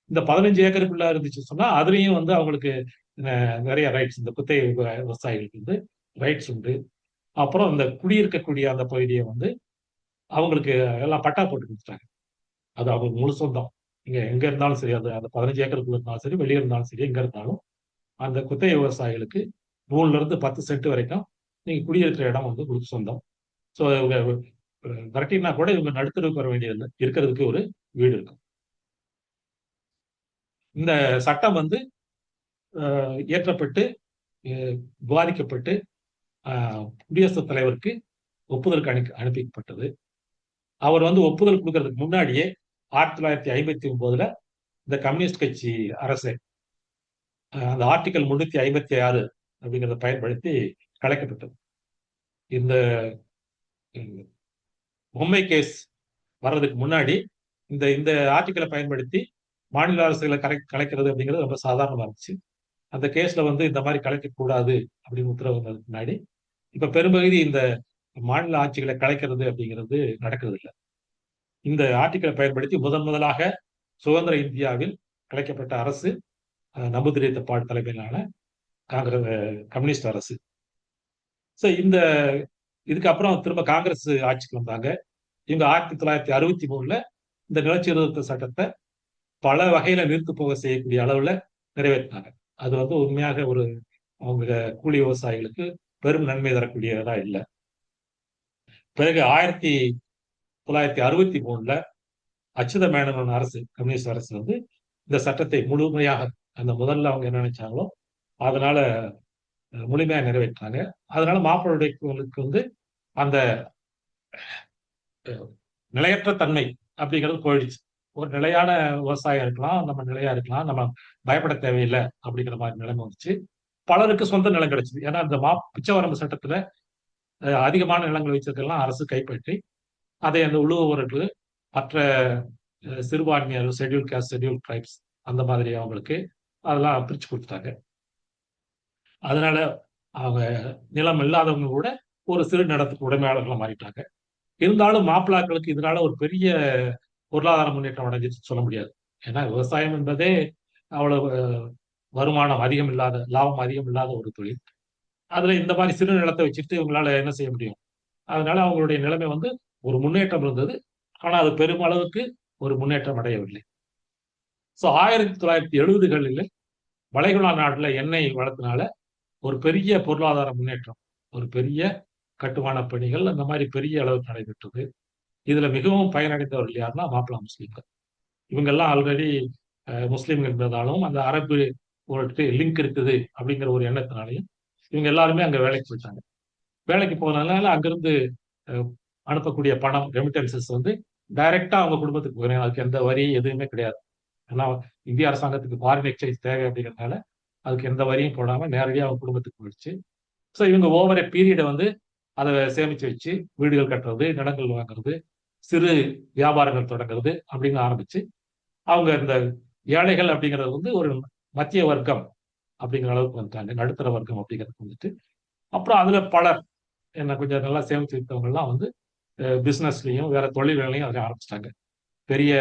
இந்த 15 ஏக்கருக்குள்ள இருந்துச்சு சொன்னா அதுலயும் வந்து அவங்களுக்கு நிறைய ரைட்ஸ், இந்த குத்தகை விவசாயிகளுக்கு வந்து ரைட்ஸ் உண்டு. அப்புறம் இந்த குடியிருக்கக்கூடிய அந்த பகுதியை வந்து அவங்களுக்கு எல்லாம் பட்டா போட்டு கொடுத்துட்டாங்க. அது அவங்களுக்கு முழு சொந்தம். நீங்க எங்க இருந்தாலும் சரி, அது அந்த 15 ஏக்கருக்குள்ள இருந்தாலும் சரி, வெளியே இருந்தாலும் சரி, எங்க இருந்தாலும் அந்த குத்தகை விவசாயிகளுக்கு 3ல இருந்து 10 சென்ட் வரைக்கும் நீங்க குடியிருக்கிற இடம் வந்து உங்களுக்கு சொந்தம். ஸோ இவங்க விரட்டினா கூட இவங்க நடுத்தருக்கு வர வேண்டியது இருக்கிறதுக்கு ஒரு வீடு இருக்கும். இந்த சட்டம் வந்து இயற்றப்பட்டு விவாதிக்கப்பட்டு குடியரசுத் தலைவருக்கு ஒப்புதலுக்கு அனுப்பப்பட்டது. அவர் வந்து ஒப்புதல் கொடுக்கறதுக்கு முன்னாடியே 1959 இந்த கம்யூனிஸ்ட் கட்சி அரசு அந்த ஆர்டிகல் 356 அப்படிங்கிறத பயன்படுத்தி கலைக்கப்பட்டது. இந்த பொம்மை கேஸ் வர்றதுக்கு முன்னாடி இந்த இந்த ஆர்டிக்கலை பயன்படுத்தி மாநில அரசுகளை கலைக்கிறது அப்படிங்கிறது ரொம்ப சாதாரணமா இருந்துச்சு. அந்த கேஸ்ல வந்து இந்த மாதிரி கலைக்க கூடாது அப்படின்னு உத்தரவு வந்ததுக்கு முன்னாடி இப்ப பெரும்பகுதி இந்த மாநில ஆட்சிகளை கலைக்கிறது அப்படிங்கிறது நடக்கிறது இல்லை. இந்த ஆர்டிக்கலை பயன்படுத்தி முதலாக சுதந்திர இந்தியாவில் கலைக்கப்பட்ட அரசு நம்பூதிரிப்பாடு தலைமையிலான காங்கிரஸ் கம்யூனிஸ்ட் அரசு. ஸோ இதுக்கு அப்புறம் திரும்ப காங்கிரஸ் ஆட்சிக்கு வந்தாங்க. இவங்க 1963 இந்த நிலச்சீர்திருத்த சட்டத்தை பல வகையில நிறுத்து போக செய்யக்கூடிய அளவுல நிறைவேற்றினாங்க. அது வந்து உண்மையாக ஒரு அவங்க கூலி விவசாயிகளுக்கு பெரும் நன்மை தரக்கூடியதா இல்லை. பிறகு 1963 அச்சுத மேனன் அரசு, கம்யூனிஸ்ட் அரசு வந்து இந்த சட்டத்தை முழுமையாக அந்த முதல்ல அவங்க என்ன நினைச்சாங்களோ அதனால முழுமையா நிறைவேற்றினாங்க. அதனால மாப்பிள்ளைகளுக்கு வந்து அந்த நிலையற்ற தன்மை அப்படிங்கிறது போயிடுச்சு. ஒரு நிலையான விவசாயம் இருக்கலாம், நம்ம நிலையா இருக்கலாம், நம்ம பயப்பட தேவையில்லை அப்படிங்கிற மாதிரி நிலைமை வந்துச்சு. பலருக்கு சொந்த நிலம் கிடைச்சது. ஏன்னா இந்த பிச்சவரம்பு சட்டத்துல அதிகமான நிலங்கள் வச்சிருக்கலாம் அரசு கைப்பற்றி அதை அந்த உழுவவர்களுக்கு மற்ற சிறுபான்மையர், ஷெட்யூல் காஸ்ட், ஷெட்யூல் ட்ரைப்ஸ் அந்த மாதிரி அவங்களுக்கு அதெல்லாம் பிரிச்சு கொடுத்துட்டாங்க. அதனால அவங்க நிலம் இல்லாதவங்க கூட ஒரு சிறு நிலத்துக்கு உடைமையாளர்களாக மாறிட்டாங்க. இருந்தாலும் மாப்பிள்ளாக்களுக்கு இதனால ஒரு பெரிய பொருளாதார முன்னேற்றம் அடைஞ்சிட்டு சொல்ல முடியாது. ஏன்னா விவசாயம் என்பதே அவ்வளவு வருமானம் அதிகம் இல்லாத, லாபம் அதிகம் இல்லாத ஒரு தொழில். அதுல இந்த மாதிரி சிறு நிலத்தை வச்சுட்டு இவங்களால என்ன செய்ய முடியும்? அதனால அவங்களுடைய நிலைமை வந்து ஒரு முன்னேற்றம் இருந்தது. ஆனா அது பெருமளவுக்கு ஒரு முன்னேற்றம் அடையவில்லை. ஸோ 1970களில் வளைகுடா நாட்டுல எண்ணெய் வளத்தினால ஒரு பெரிய பொருளாதார முன்னேற்றம், ஒரு பெரிய கட்டுமான பணிகள் அந்த மாதிரி பெரிய அளவுக்கு நடைபெற்றது. இதுல மிகவும் பயனடைந்தவர்கள் யாருன்னா மாப்பிளா முஸ்லீம்கள். இவங்கெல்லாம் ஆல்ரெடி முஸ்லீம்கள் என்பதாலும் அந்த அரபு ஒரு லிங்க் இருக்குது அப்படிங்கிற ஒரு எண்ணத்தினாலையும் இவங்க எல்லாருமே அங்க வேலைக்கு போயிட்டாங்க. வேலைக்கு போனதுனால அங்கிருந்து அனுப்பக்கூடிய பணம், ரெமிட்டன்சஸ் வந்து டைரக்டா அவங்க குடும்பத்துக்கு போயிடும். அதுக்கு எந்த வரி எதுவுமே கிடையாது. ஏன்னா இந்திய அரசாங்கத்துக்கு ஃபாரின் எக்ஸ்சேஞ்ச் தேவை அப்படிங்கிறதுனால அதுக்கு எந்த வரியும் போடாம நேரடியாக அவங்க குடும்பத்துக்கு போயிடுச்சு. ஸோ இவங்க ஓவர பீரியடை வந்து அதை சேமிச்சு வச்சு வீடுகள் கட்டுறது, நிலங்கள் வாங்குறது, சிறு வியாபாரங்கள் தொடங்குறது அப்படின்னு ஆரம்பிச்சு அவங்க இந்த ஏழைகள் அப்படிங்கிறது வந்து ஒரு மத்திய வர்க்கம் அப்படிங்கிற அளவுக்கு வந்துட்டாங்க, நடுத்தர வர்க்கம் அப்படிங்கிறதுக்கு வந்துட்டு. அப்புறம் அதுல பலர் என்ன கொஞ்சம் நல்லா சேமிச்சு வைத்தவங்க எல்லாம் வந்து பிசினஸ்லையும் வேற தொழில்களையும் அதை ஆரம்பிச்சிட்டாங்க. பெரிய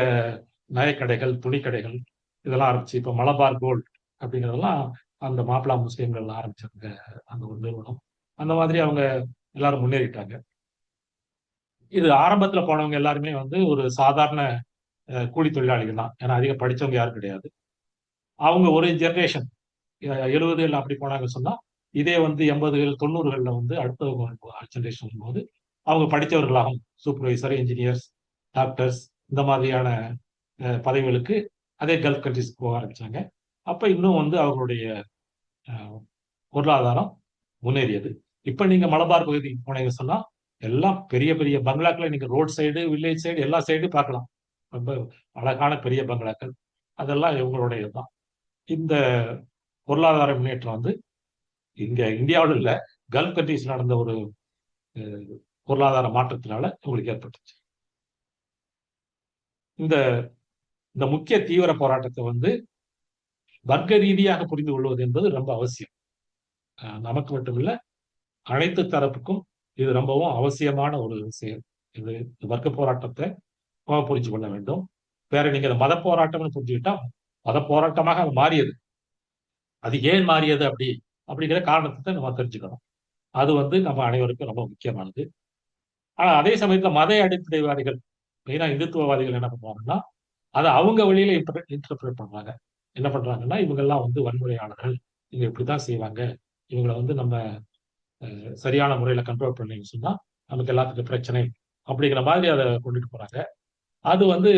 நகைக்கடைகள், துணிக்கடைகள் இதெல்லாம் ஆரம்பிச்சு இப்போ மலபார் கோல்ட் அப்படிங்கிறதெல்லாம் அந்த மாப்பிளா முஸ்லீம்கள் ஆரம்பிச்சிருக்க அந்த ஒரு நிறுவனம். அந்த மாதிரி அவங்க எல்லாரும் முன்னேறிட்டாங்க. இது ஆரம்பத்துல போனவங்க எல்லாருமே வந்து ஒரு சாதாரண கூலி தொழிலாளிகள் தான். ஏன்னா அதிகம் படிச்சவங்க யாரும் கிடையாது. அவங்க ஒரு ஜெனரேஷன் 70 அப்படி போனாங்கன்னு சொன்னா, இதே வந்து 80கள் 90களில் வந்து அடுத்த ஜென்ரேஷன் போது அவங்க படித்தவர்களாகும் சூப்பர்வைசர், இன்ஜினியர்ஸ், டாக்டர்ஸ் இந்த மாதிரியான பதவிகளுக்கு அதே கல்ஃப் கண்ட்ரிஸ்க்கு போக ஆரம்பிச்சாங்க. அப்ப இன்னும் வந்து அவர்களுடைய அஹ், பொருளாதாரம் முன்னேறியது. இப்ப நீங்க மலபார் பகுதிக்கு போனீங்கன்னு சொன்னா எல்லாம் பெரிய பெரிய பங்களாக்களை நீங்க ரோட் சைடு, வில்லேஜ் சைடு எல்லா சைடும் பார்க்கலாம். ரொம்ப அழகான பெரிய பங்களாக்கள் அதெல்லாம் இவங்களுடைய தான். இந்த பொருளாதார முன்னேற்றம் வந்து இங்க இந்தியாவில் இல்ல, கல்ஃப் கண்ட்ரீஸ் நடந்த ஒரு அஹ், பொருளாதார மாற்றத்தினால உங்களுக்கு ஏற்பட்டுச்சு. இந்த இந்த முக்கிய தீவிர போராட்டத்தை வந்து வர்க்க ரீதியாக புரிந்து கொள்வது என்பது ரொம்ப அவசியம். நமக்கு மட்டுமில்ல, அனைத்து தரப்புக்கும் இது ரொம்பவும் அவசியமான ஒரு விஷயம். இது வர்க்க போராட்டத்தை புரிஞ்சு கொள்ள வேண்டும். வேற நீங்க அதை மத போராட்டம்னு புரிஞ்சுக்கிட்டா மத போராட்டமாக அது மாறியது. அது ஏன் மாறியது அப்படிங்கிற காரணத்தை நம்ம தெரிஞ்சுக்கணும். அது வந்து நம்ம அனைவருக்கும் ரொம்ப முக்கியமானது. ஆனா அதே சமயத்துல மத அடிப்படைவாதிகள், மெயினா இந்துத்துவவாதிகள் என்ன பண்ணுவாங்கன்னா, அதை அவங்க வழியில இன்டர்பிரேட் பண்றாங்க. என்ன பண்றாங்கன்னா, இவங்கெல்லாம் வந்து வன்முறையாளர்கள், இவங்க இப்படிதான் செய்வாங்க, இவங்களை வந்து நம்ம சரியான முறையில கண்ட்ரோல் பண்ணீங்கன்னு சொன்னா நமக்கு எல்லாத்துக்கும் பிரச்சனை அப்படிங்கிற மாதிரி அதை கொண்டுட்டு போறாங்க. அது வந்து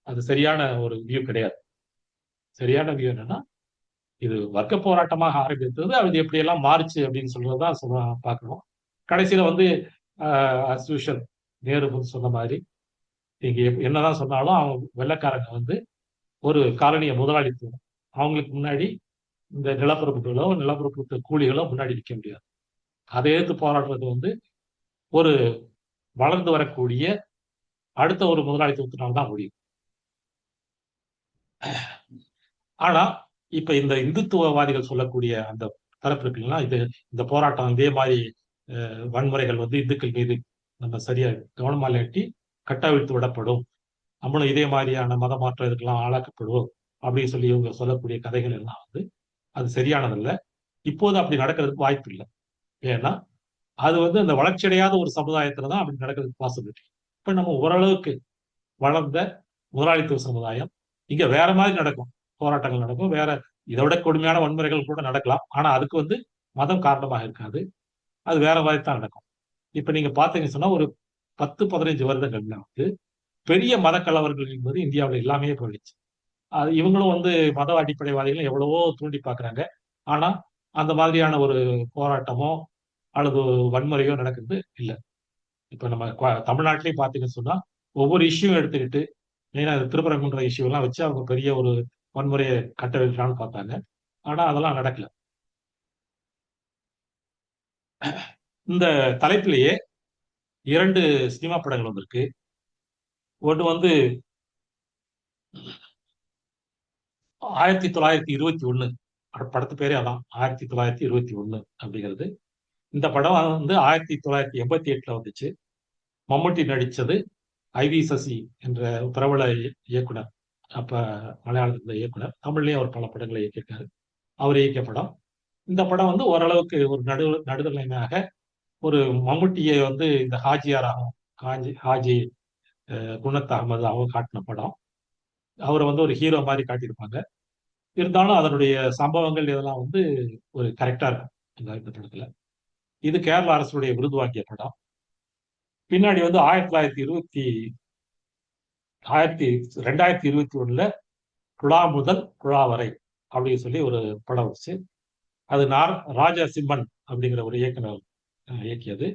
அது சரியான ஒரு வியூ கிடையாது. சரியான வியூ என்னன்னா, இது வர்க்க போராட்டமாக ஆரம்பித்தது, அது எப்படியெல்லாம் மாறுச்சு அப்படின்னு சொல்றதுதான் பார்க்கணும். கடைசியில வந்து as usual நேரு சொன்ன மாதிரி, நீங்க என்னதான் சொன்னாலும் அவங்க வெள்ளைக்காரங்க வந்து ஒரு காலனிய முதலாளித்துவம், அவங்களுக்கு முன்னாடி இந்த நிலப்பரப்புகளோ நிலப்பரப்பு கூலிகளோ முன்னாடி நிற்க முடியாது. அதை எதிர்த்து போராடுறது வந்து ஒரு வளர்ந்து வரக்கூடிய அடுத்த ஒரு முதலாளித்துவத்தினால தான் முடியும். ஆனா இப்ப இந்த இந்துத்துவவாதிகள் சொல்லக்கூடிய அந்த தரப்பு இருக்குன்னா, இந்த போராட்டம் இதே மாதிரி வன்முறைகள் வந்து இந்துக்கள் மீது நம்ம சரியா கவனமா இல்லாட்டி கட்டவிழ்த்து விடப்படும், நம்மளும் இதே மாதிரியான மத மாற்றம் இதுக்கெல்லாம் ஆளாக்கப்படுவோம் அப்படின்னு சொல்லி இவங்க சொல்லக்கூடிய கதைகள் எல்லாம் வந்து அது சரியானதில்லை. இப்போது அப்படி நடக்கிறதுக்கு வாய்ப்பு இல்லை. ஏன்னா அது வந்து அந்த வளர்ச்சியடையாத ஒரு சமுதாயத்துல தான் அப்படி நடக்கிறதுக்கு பாசிபிலிட்டி. இப்ப நம்ம ஓரளவுக்கு வளர்ந்த முதலாளித்துவ சமுதாயம், இங்க வேற மாதிரி நடக்கும், போராட்டங்கள் நடக்கும், வேற இதை விட கொடுமையான வன்முறைகள் கூட நடக்கலாம். ஆனா அதுக்கு வந்து மதம் காரணமாக இருக்காது, அது வேற மாதிரி தான் நடக்கும். இப்ப நீங்க பாத்தீங்கன்னு சொன்னா ஒரு 10-15 வருடங்கள்ல வந்து பெரிய மத கலவரங்கள் என்பது இந்தியாவில் எல்லாமே போயிடுச்சு. அது இவங்களும் வந்து மத அடிப்படைவாதிகளும் எவ்வளவோ தூண்டி பாக்குறாங்க. ஆனா அந்த மாதிரியான ஒரு போராட்டமோ அல்லது வன்முறையோ நடக்குது இல்லை. இப்ப நம்ம தமிழ்நாட்டிலேயே பாத்தீங்கன்னு சொன்னா ஒவ்வொரு இஷ்யூ எடுத்துக்கிட்டு, மெயினா திருப்பரங்குன்ற இஷ்யூ எல்லாம் வச்சு அவங்க பெரிய ஒரு வன்முறையை கட்டவிழ்க்கலாம்னு பார்த்தாங்க. ஆனா அதெல்லாம் நடக்கல. இந்த தலைப்பிலேயே 2 சினிமா படங்கள் வந்திருக்கு. ஒன்று வந்து 1921, படத்து பேரே அதான், 1921 அப்படிங்கிறது. இந்த படம் வந்து 1988 வந்துச்சு. மம்முட்டி நடிச்சது. ஐவி சசி என்ற பிரபல இயக்குனர், அப்ப மலையாளத்துல இயக்குனர், தமிழ்லயும் அவர் பல படங்களை இயக்கியிருக்காரு. அவர் இயக்கிய படம். இந்த படம் வந்து ஓரளவுக்கு ஒரு நடுநிலைமையாக ஒரு மம்முட்டியை வந்து இந்த ஹாஜியாராகவும் ஹாஜி குணத் அகமது அவங்க காட்டின படம். அவரை வந்து ஒரு ஹீரோ மாதிரி காட்டியிருப்பாங்க. இருந்தாலும் அதனுடைய சம்பவங்கள் இதெல்லாம் வந்து ஒரு கரெக்டா இருக்கும் இந்த படத்துல. இது கேரள அரசுடைய விருது வாங்கிய படம். பின்னாடி வந்து 2021 குழா முதல் குழா வரை அப்படின்னு சொல்லி ஒரு படம் வந்துச்சு. அது ராஜா சிம்மன் அப்படிங்கிற ஒரு இயக்குனர் இயக்கியது.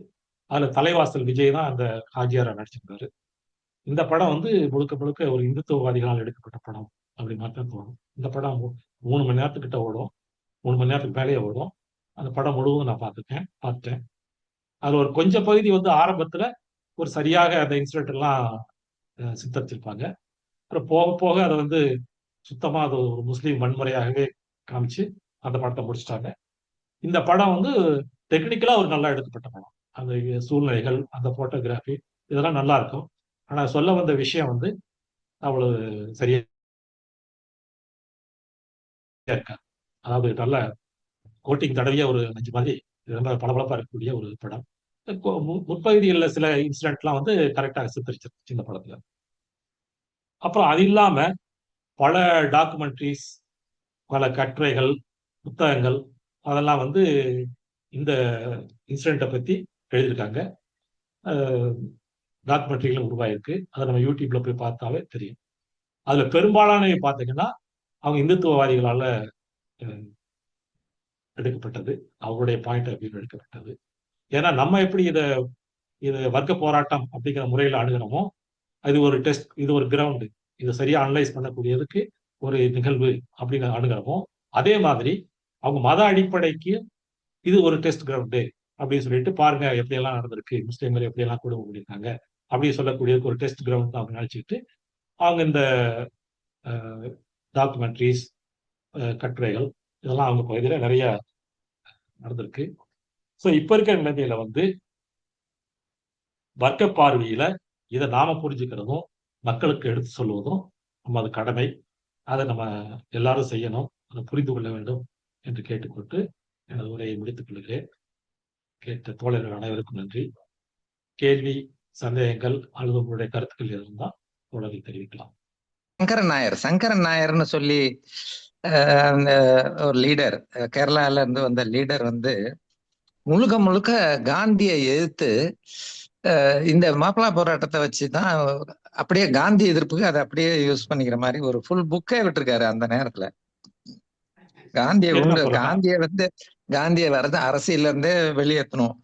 அதுல தலைவாசல் விஜய் தான் அந்த ஹாஜியாரா நடிச்சிருக்காரு. இந்த படம் வந்து முழுக்க முழுக்க ஒரு இந்துத்துவவாதிகளால் எடுக்கப்பட்ட படம் அப்படி மட்டும் தோணும். இந்த படம் 3 மணி நேரத்துக்கிட்ட ஓடும், 3 மணி நேரத்துக்கு மேலேயே ஓடும். அந்த படம் முழுவதும் நான் பார்த்தேன். அதுல ஒரு கொஞ்சம் பகுதி வந்து ஆரம்பத்துல ஒரு சரியாக அந்த இன்சிடென்ட் எல்லாம் சித்தரிச்சிருப்பாங்க. அப்புறம் போக போக அதை வந்து சுத்தமா அது ஒரு முஸ்லீம் வன்முறையாகவே காமிச்சு அந்த படத்தை முடிச்சிட்டாங்க. இந்த படம் வந்து டெக்னிக்கலா ஒரு நல்லா எடுக்கப்பட்ட படம். அந்த சூழ்நிலைகள், அந்த போட்டோகிராஃபி இதெல்லாம் நல்லா இருக்கும். ஆனா சொல்ல வந்த விஷயம் வந்து அவ்வளவு சரியா இருக்காது. அதாவது நல்ல கோட்டிங் தடவிய ஒரு நஞ்சு மாதிரி ரொம்ப பளபளப்பா இருக்கக்கூடிய ஒரு படம். முற்பகுதிகளில் சில இன்சிடென்ட்லாம் வந்து கரெக்டாக சித்தரிச்சிருச்சு இந்த படத்துல. அப்புறம் அது இல்லாம பல டாக்குமெண்ட்ரிஸ், பல கட்டுரைகள், புத்தகங்கள் அதெல்லாம் வந்து இந்த இன்சிடென்ட்டை பத்தி எழுதியிருக்காங்க. டாக்குமெண்ட்ரிகளும் உருவாயிருக்கு. அதை நம்ம யூடியூப்ல போய் பார்த்தாவே தெரியும். அதுல பெரும்பாலானவை பார்த்தீங்கன்னா அவங்க இந்துத்துவவாதிகளால அஹ், எடுக்கப்பட்டது. அவங்களுடைய பாயிண்ட் ஆஃப் வியூ எடுக்கப்பட்டது. ஏன்னா நம்ம எப்படி இதை இது வர்க்க போராட்டம் அப்படிங்கிற முறையில் அணுகிறோமோ, அது ஒரு டெஸ்ட், இது ஒரு கிரவுண்டு, இதை சரியா அனலைஸ் பண்ணக்கூடியதுக்கு ஒரு நிகழ்வு அப்படிங்கிற அணுகிறோமோ, அதே மாதிரி அவங்க மத அடிப்படைக்கு இது ஒரு டெஸ்ட் கிரவுண்டு அப்படின்னு சொல்லிட்டு பாருங்க எப்படியெல்லாம் நடந்திருக்கு, முஸ்லீம்கள் எப்படியெல்லாம் குடும்பம் பண்ணியிருக்காங்க அப்படின்னு சொல்லக்கூடியதுக்கு ஒரு டெஸ்ட் கிரவுண்ட் அவங்க நினைச்சுக்கிட்டு அவங்க இந்த டாக்குமெண்ட்ரிஸ், கட்டுரைகள் இதெல்லாம் அவங்க பகுதியில் நிறைய நடந்திருக்கு. ஸோ இப்ப இருக்கிற நிலைமையில வந்து வர்க்க பார்வையில இதை நாம புரிஞ்சுக்கிறதும் மக்களுக்கு எடுத்து சொல்வதும் நம்ம அது கடமை. அதை நம்ம எல்லாரும் செய்யணும், அதை புரிந்து கொள்ள வேண்டும் என்று கேட்டுக்கொண்டு எனது உரையை முடித்துக் கொள்கிறேன். கேட்ட தோழர்கள் அனைவருக்கும் நன்றி. கேள்வி, சந்தேகங்கள் அல்லது உங்களுடைய கருத்துக்கள் இருந்தால் தோழர்கள் தெரிவிக்கலாம். சங்கரன் நாயர்னு சொல்லி அந்த ஒரு லீடர், கேரளால இருந்து வந்த லீடர் வந்து முழுக்க முழுக்க காந்தியை எதிர்த்து இந்த மாப்பிளா போராட்டத்தை வச்சுதான் அப்படியே காந்தி எதிர்ப்புக்கு அதை அப்படியே யூஸ் பண்ணிக்கிற மாதிரி ஒரு ஃபுல் புக்கே விட்டுருக்காரு அந்த நேரத்துல. காந்தியை வந்து அரசியல இருந்தே வெளியேற்றணும்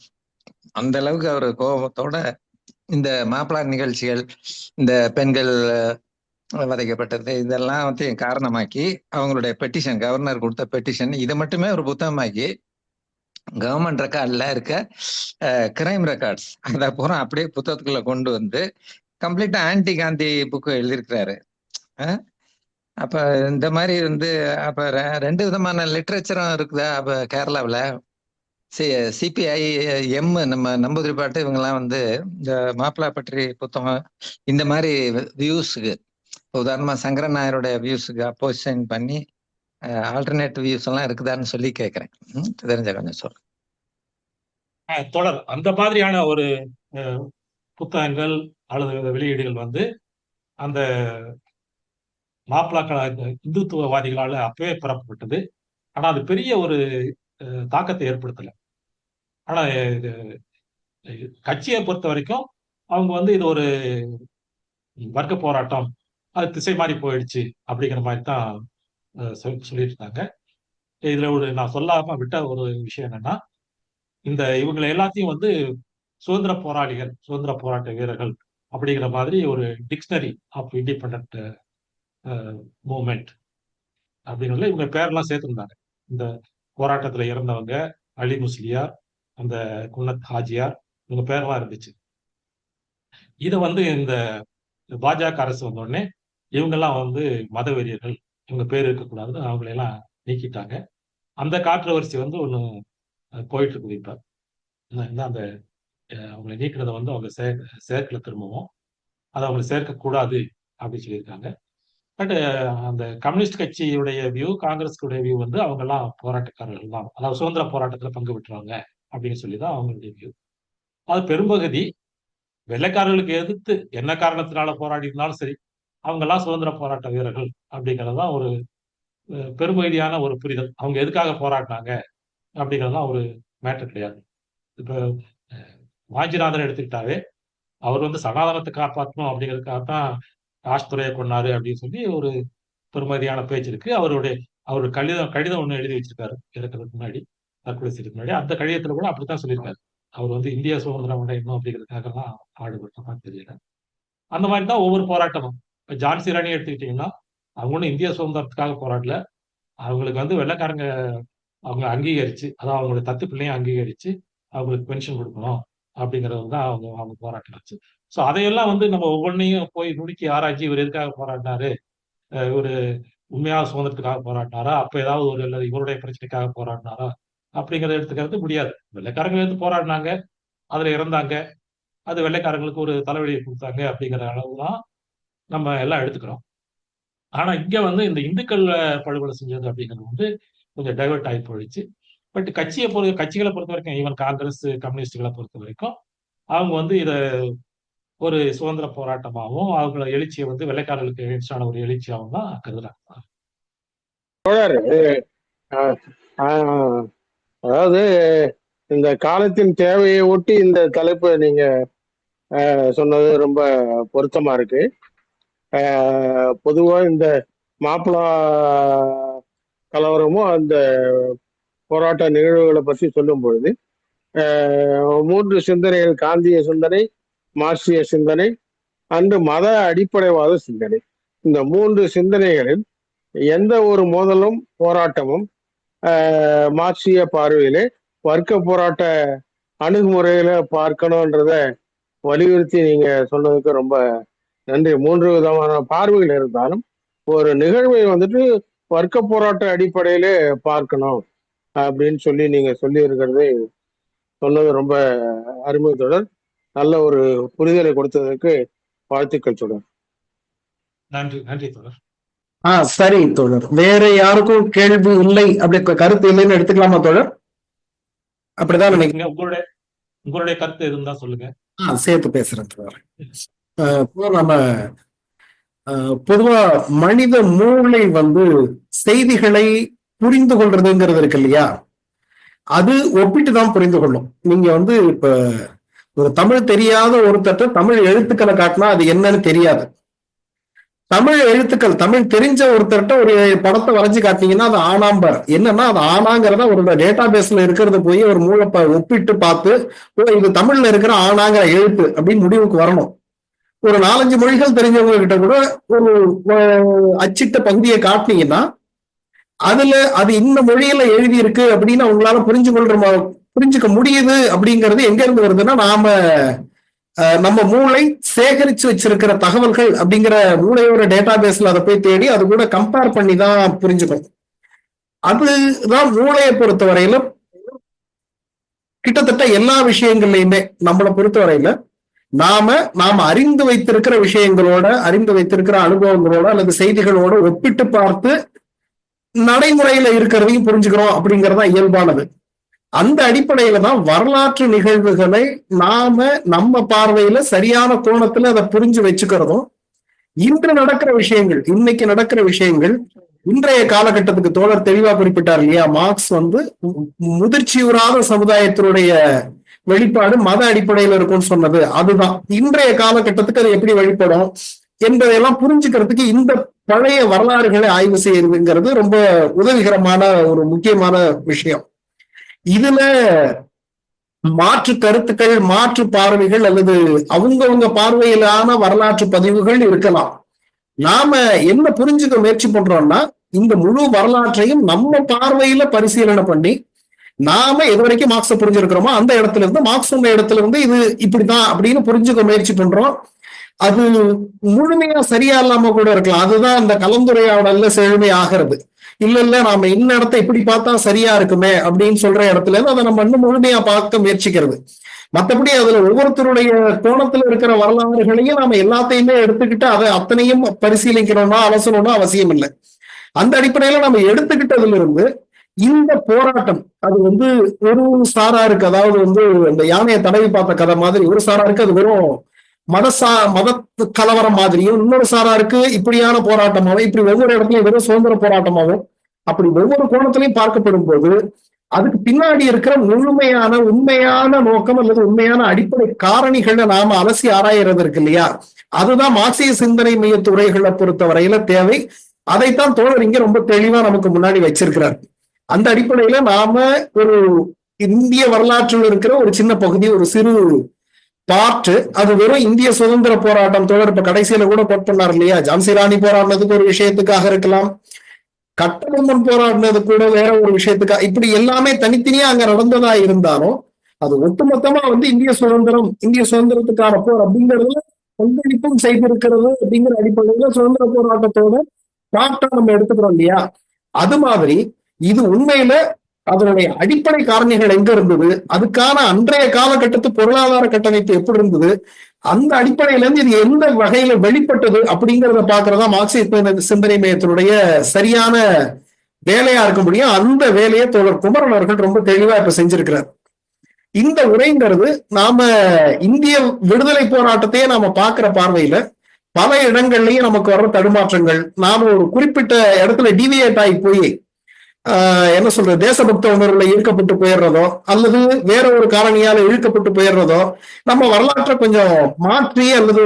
அந்த அளவுக்கு அவர் கோபத்தோட இந்த மாப்பிளா நிகழ்ச்சிகள், இந்த பெண்கள் வதைக்கப்பட்டது இதெல்லாம் வந்து காரணமாக்கி அவங்களுடைய பெட்டிஷன், கவர்னர் கொடுத்த பெட்டிஷன் இதை மட்டுமே ஒரு புத்தகமாக்கி கவர்மெண்ட் ரெக்கார்ட்ல இருக்க கிரைம் ரெக்கார்ட்ஸ் அதை பூரா அப்படியே புத்தகத்துக்குள்ள கொண்டு வந்து கம்ப்ளீட்டா ஆன்டி காந்தி புக்கு எழுதியிருக்கிறாரு. அப்ப இந்த மாதிரி வந்து அப்ப ரெண்டு விதமான லிட்ரேச்சரும் இருக்குதா அப்ப கேரளாவில். சிபிஐ எம் நம்ம நம்பூதிரி பாட்டு இவங்கெல்லாம் வந்து இந்த மாப்பிளா பற்றி புத்தகம் இந்த மாதிரி வியூஸுக்கு, உதாரணமா சங்கரன் நாயருடைய வியூஸுக்கு அப்போசிஷன் பண்ணி ஆல்டர்னேட்டிவ் வியூஸ் எல்லாம் இருக்குதான்னு சொல்லி கேட்கிறேன். தெரிஞ்ச கொஞ்சம் சொல்றேன். தொடர் அந்த மாதிரியான ஒரு புத்தகங்கள் அல்லது வெளியீடுகள் வந்து அந்த மாப்பிளாக்கள் இந்துத்துவவாதிகளால அப்பவே பரப்பப்பட்டது. ஆனா அது பெரிய ஒரு தாக்கத்தை ஏற்படுத்தலை. ஆனா கட்சியை பொறுத்த வரைக்கும் அவங்க வந்து இது ஒரு வர்க்க போராட்டம், அது திசை மாறி போயிடுச்சு அப்படிங்கிற மாதிரி தான் சொல்லிட்டு இருந்தாங்க. இதுல ஒரு நான் சொல்லாம விட்ட ஒரு விஷயம் என்னன்னா, இந்த இவங்களை எல்லாத்தையும் வந்து சுதந்திர போராளிகள், சுதந்திர போராட்ட வீரர்கள் அப்படிங்கிற மாதிரி ஒரு டிக்ஷனரி ஆஃப் இண்டிபெண்ட் மூவ்மெண்ட் அப்படிங்கிறதுல இவங்க பேரெல்லாம் சேர்த்துருந்தாங்க. இந்த போராட்டத்துல இறந்தவங்க அலி முஸ்லியார், அந்த குன்னத் ஹாஜியார், இவங்க பேரெல்லாம் இருந்துச்சு. இதை வந்து இந்த பாஜக அரசு வந்த உடனே இவங்கெல்லாம் வந்து மதவெறியர்கள், இவங்க பேர் இருக்கக்கூடாதுன்னு அவங்களையெல்லாம் நீக்கிட்டாங்க. அந்த காற்றுவரிசை வந்து ஒன்று போயிட்டு இருக்குது. இப்ப அந்த அவங்களை நீக்கிறத வந்து அவங்க சேர்க்கல, திரும்பவும் அதை அவங்களை சேர்க்கக்கூடாது அப்படின்னு சொல்லியிருக்காங்க. பட் அந்த கம்யூனிஸ்ட் கட்சியுடைய வியூ, காங்கிரஸுடைய வியூ வந்து அவங்க எல்லாம் போராட்டக்காரர்கள் தான், அதாவது சுதந்திர போராட்டத்துல பங்கு பெற்றுவாங்க அப்படின்னு சொல்லிதான் அவங்களுடைய வியூ. அது பெரும்பகுதி வெள்ளைக்காரர்களுக்கு எதிர்த்து என்ன காரணத்தினால போராடி இருந்தாலும் சரி, அவங்க எல்லாம் சுதந்திர போராட்ட வீரர்கள் அப்படிங்கறதுதான் ஒரு பெரும்பகுதியான ஒரு புரிதல். அவங்க எதுக்காக போராடினாங்க அப்படிங்கறதுதான் ஒரு மேட்டர் கிடையாது. இப்ப வாஞ்சிநாதன் எடுத்துக்கிட்டாவே அவர் வந்து சனாதனத்தை காப்பாற்றணும் அப்படிங்கிறதுக்காகத்தான் ராஜ்துறையை கொண்டாரு அப்படின்னு சொல்லி ஒரு பெருமதியான பேச்சு இருக்கு. அவருடைய கடிதம் ஒண்ணு எழுதி வச்சிருக்காரு இறக்கிறதுக்கு முன்னாடி, தற்கொலை செய்யறதுக்கு முன்னாடி. அந்த கடிதத்துல கூட அப்படித்தான் சொல்லியிருக்காரு. அவர் வந்து இந்திய சுதந்திரம் அடையணும் அப்படிங்கிறதுக்காக எல்லாம் பாடுபட்டமா தெரியல. அந்த மாதிரி தான் ஒவ்வொரு போராட்டமும். இப்ப ஜான்சி ராணி எடுத்துக்கிட்டீங்கன்னா அவங்க ஒன்றும் இந்திய சுதந்திரத்துக்காக போராடல. அவங்களுக்கு வந்து வெள்ளைக்காரங்க அவங்க அங்கீகரிச்சு, அதாவது அவங்களுடைய தத்து பிள்ளையும் அங்கீகரிச்சு அவங்களுக்கு பென்ஷன் கொடுக்கணும் அப்படிங்கிறது தான் அவங்க போராட்டம் ஆச்சு. ஸோ அதையெல்லாம் வந்து நம்ம ஒவ்வொன்றையும் போய் நுணுக்கி ஆராய்ச்சி இவர் எதுக்காக போராடினாரு, இவர் உண்மையாக சுதந்திரத்துக்காக போராடினாரா, அப்ப ஏதாவது ஒரு அல்லது இவருடைய பிரச்சனைக்காக போராடினாரா அப்படிங்கிறத எடுத்துக்கிறது முடியாது. வெள்ளைக்காரங்க எடுத்து போராடினாங்க, அதுல இறந்தாங்க, அது வெள்ளைக்காரங்களுக்கு ஒரு தலைவலியை கொடுத்தாங்க அப்படிங்கிற அளவு தான் நம்ம எல்லாம் எடுத்துக்கிறோம். ஆனா இங்க வந்து இந்த இந்துக்கள் படுகொலை செஞ்சது அப்படிங்கிறது வந்து கொஞ்சம் டைவெர்ட் ஆகி போயிடுச்சு. பட் கட்சிகளை பொறுத்த வரைக்கும், ஈவன் காங்கிரஸ், கம்யூனிஸ்டுகளை பொறுத்த வரைக்கும் அவங்க வந்து இதை ஒரு சுதந்திர போராட்டமாகவும் அவங்கள எழுச்சியை வந்து வெள்ளைக்காரர்களுக்கு எதிரான ஒரு எழுச்சியாகவும் தான் கருதுறாங்க. தோழர், ஆஹ் அதாவது இந்த காலத்தின் தேவையை ஒட்டி இந்த தலைப்பை நீங்க சொன்னது ரொம்ப பொருத்தமா இருக்கு. பொதுவா இந்த மாப்பிளா கலவரமும் அந்த போராட்ட நிகழ்வுகளை பற்றி சொல்லும் பொழுது 3 சிந்தனைகள்: காந்திய சிந்தனை, மார்க்சிய சிந்தனை, அன்று மத அடிப்படைவாத சிந்தனை. இந்த 3 சிந்தனைகளில் எந்த ஒரு மோதலும் போராட்டமும் மார்க்சிய பார்வையிலே வர்க்க போராட்ட அணுகுமுறையில பார்க்கணும்ன்றத வலியுறுத்தி நீங்க சொன்னதுக்கு ரொம்ப நன்றி. 3 விதமான பார்வைகள் இருந்தாலும் ஒரு நிகழ்வை வந்துட்டு வர்க்க போராட்ட அடிப்படையிலே பார்க்கணும் அப்படின்னு சொல்லி நீங்க சொல்லி இருக்கிறது சொன்னது ரொம்ப அருமை தொடர். நல்ல ஒரு புரிதலை கொடுத்ததற்கு வாழ்த்துக்கள் தொடர். நன்றி நன்றி தொடர். சரி தோழர், வேற யாருக்கும் கேள்வி இல்லை, அப்படி கருத்து இல்லைன்னு எடுத்துக்கலாமா தோழர்? அப்படிதான் நினைக்கிறேன். உங்களுடைய கருத்து இருந்தா சொல்லுங்க. சேர்த்து பேசுறேன் தோழர். நம்ம பொதுவா மனித மூளை செய்திகளை புரிந்து கொள்றதுங்கிறது இருக்கு இல்லையா, அது ஒப்பிட்டு தான் புரிந்து கொள்ளும். நீங்க இப்ப ஒரு தமிழ் தெரியாத ஒருத்தட்ட தமிழ் எழுத்துக்களை காட்டினா அது என்னன்னு தெரியாது. தமிழ் எழுத்துக்கள் தமிழ் தெரிஞ்ச ஒருத்தர்கிட்ட ஒரு படத்தை வரைஞ்சு காட்டினீங்கன்னா அது ஆனாம்பர். என்னன்னா அது ஆனாங்கிறத ஒரு டேட்டா பேஸ்ல இருக்கிறத போய் ஒரு மூளை ஒப்பிட்டு பார்த்து இது தமிழ்ல இருக்கிற ஆனாங்கிற எழுத்து அப்படின்னு முடிவுக்கு வரணும். ஒரு 4-5 மொழிகள் தெரிஞ்சவங்க கிட்ட கூட ஒரு அச்சிட்ட பகுதியை காட்டினீங்கன்னா அதுல அது இந்த மொழியில எழுதி இருக்கு அப்படின்னு அவங்களால புரிஞ்சுக்க முடியுது. அப்படிங்கிறது எங்க இருந்து வருதுன்னா, நம்ம மூளை சேகரிச்சு வச்சிருக்கிற தகவல்கள் அப்படிங்கிற மூளையோட டேட்டா பேஸ்ல அதை போய் தேடி அது கூட கம்பேர் பண்ணி தான் புரிஞ்சுக்கணும். அதுதான் மூளையை பொறுத்தவரையில கிட்டத்தட்ட எல்லா விஷயங்கள்லையுமே நம்மளை பொறுத்தவரையில நாம அறிந்து வைத்திருக்கிற விஷயங்களோட, அறிந்து வைத்திருக்கிற அனுபவங்களோட அல்லது செய்திகளோட ஒப்பிட்டு பார்த்து நடைமுறையில இருக்கிறதையும் புரிஞ்சுக்கிறோம் அப்படிங்கறதா இயல்பானது. அந்த அடிப்படையில தான் வரலாற்று நிகழ்வுகளை நம்ம பார்வையில சரியான கோணத்துல அதை புரிஞ்சு வச்சுக்கிறதும், இன்று நடக்கிற விஷயங்கள், இன்னைக்கு நடக்கிற விஷயங்கள், இன்றைய காலகட்டத்துக்கு தோழர் தெளிவா குறிப்பிட்டார் இல்லையா, மார்க்ஸ் முதிர்ச்சியுறாத சமுதாயத்தினுடைய வெளிப்பாடு மத அடிப்படையில இருக்கும்னு சொன்னது அதுதான். இன்றைய காலகட்டத்துக்கு அது எப்படி வெளிப்படும் என்பதையெல்லாம் புரிஞ்சுக்கிறதுக்கு இந்த பழைய வரலாறுகளை ஆய்வு செய்யறதுங்கிறது ரொம்ப உதவிகரமான ஒரு முக்கியமான விஷயம். இதுல மாற்று கருத்துக்கள், மாற்று பார்வைகள் அல்லது அவங்கவுங்க பார்வையிலான வரலாற்று பதிவுகள் இருக்கலாம். நாம என்ன புரிஞ்சுக்க முயற்சி பண்றோம்னா, இந்த முழு வரலாற்றையும் நம்ம பார்வையில பரிசீலனை பண்ணி நாம எது வரைக்கும் மார்க்ஸை புரிஞ்சிருக்கிறோமோ அந்த இடத்துல இருந்து, மார்க்ஸ் உள்ள இடத்துல இருந்து இது இப்படிதான் அப்படின்னு புரிஞ்சுக்க முயற்சி பண்றோம். அது முழுமையா சரியா இல்லாம கூட இருக்கலாம். அதுதான் அந்த கலந்துரையாடல்ல செழுமை ஆகிறது. இல்ல நாம இந்த இடத்த இப்படி பார்த்தா சரியா இருக்குமே அப்படின்னு சொல்ற இடத்துல இருந்து அதை நம்ம இன்னும் முழுமையா பார்க்க முயற்சிக்கிறது. மற்றபடி அதுல ஒவ்வொருத்தருடைய கோணத்துல இருக்கிற வரலாறுகளையும் நாம எல்லாத்தையுமே எடுத்துக்கிட்டு அதை அத்தனையும் பரிசீலிக்கணும்னா அலசணும்னா அவசியம் இல்லை. அந்த அடிப்படையில நம்ம எடுத்துக்கிட்டதுல இருந்து இந்த போராட்டம் அது ஒரு சாராருக்கு, அதாவது இந்த யானையை தடவி பார்த்த கதை மாதிரி, ஒரு சாராருக்கு அது வெறும் மத கலவரம் மாதிரியும், இன்னொரு சாராருக்கு இப்படியான போராட்டமாவும், இப்படி ஒவ்வொரு இடத்துலயும் வெறும் சுதந்திர போராட்டமாகவும், அப்படி ஒவ்வொரு கோணத்திலையும் பார்க்கப்படும் போது அதுக்கு பின்னாடி இருக்கிற முழுமையான உண்மையான நோக்கம் அல்லது உண்மையான அடிப்படை காரணிகளை நாம அலசி ஆராயறது இருக்கு இல்லையா, அதுதான் மார்க்சிய சிந்தனை மைய உரைகளை பொறுத்த வரையில தேவை. அதைத்தான் தோழர் இங்க ரொம்ப தெளிவா நமக்கு முன்னாடி வச்சிருக்கிறார். அந்த அடிப்படையில நாம ஒரு இந்திய வரலாற்றில் இருக்கிற ஒரு சின்ன பகுதி, ஒரு சிறு பார்ட், அது வெறும் இந்திய சுதந்திர போராட்டம். தோழர் இப்ப கடைசியில கூட கோட் பண்ணார் இல்லையா, ஜான்சி ராணி போராடினதுக்கு ஒரு விஷயத்துக்காக இருக்கலாம், கட்டபொம்மன் போராடினது கூட வேற ஒரு விஷயத்துக்காக, இப்படி எல்லாமே தனித்தனியா அங்க நடந்ததா இருந்தாலும் அது ஒட்டுமொத்தமா இந்திய சுதந்திரத்துக்கான போர் அப்படிங்கிறதுல பங்களிப்பும் செய்திருக்கிறது அப்படிங்கிற அடிப்படையில சுதந்திர போராட்டத்தோட பார்ட்டா நம்ம எடுத்துக்கிறோம் இல்லையா. அது மாதிரி இது உண்மையில அதனுடைய அடிப்படை காரணிகள் எங்க இருந்தது, அதுக்கான அன்றைய காலகட்டத்து பொருளாதார கட்டமைப்பு எப்படி இருந்தது, அந்த அடிப்படையில இருந்து இது எந்த வகையில வெளிப்பட்டது அப்படிங்கிறத பாக்குறதா மார்க்சிய சிந்தனை மையத்தினுடைய சரியான வேலையா இருக்க முடியும். அந்த வேலையை தோழர் குமரன் அவர்கள் ரொம்ப தெளிவா இப்ப செஞ்சிருக்கிறார். இந்த உரைங்கிறது நாம இந்திய விடுதலை போராட்டத்தையே நாம பாக்குற பார்வையில பல இடங்கள்லயும் நமக்கு வர்ற தடுமாற்றங்கள், நாம ஒரு குறிப்பிட்ட இடத்துல டிவியேட் ஆகி போய் என்ன சொல்றது, தேசபக்த உணர்வுல ஈர்க்கப்பட்டு போயிடுறதோ அல்லது வேற ஒரு காரணியால இழுக்கப்பட்டு போயிடுறதோ நம்ம வரலாற்றை கொஞ்சம் மாற்றி அல்லது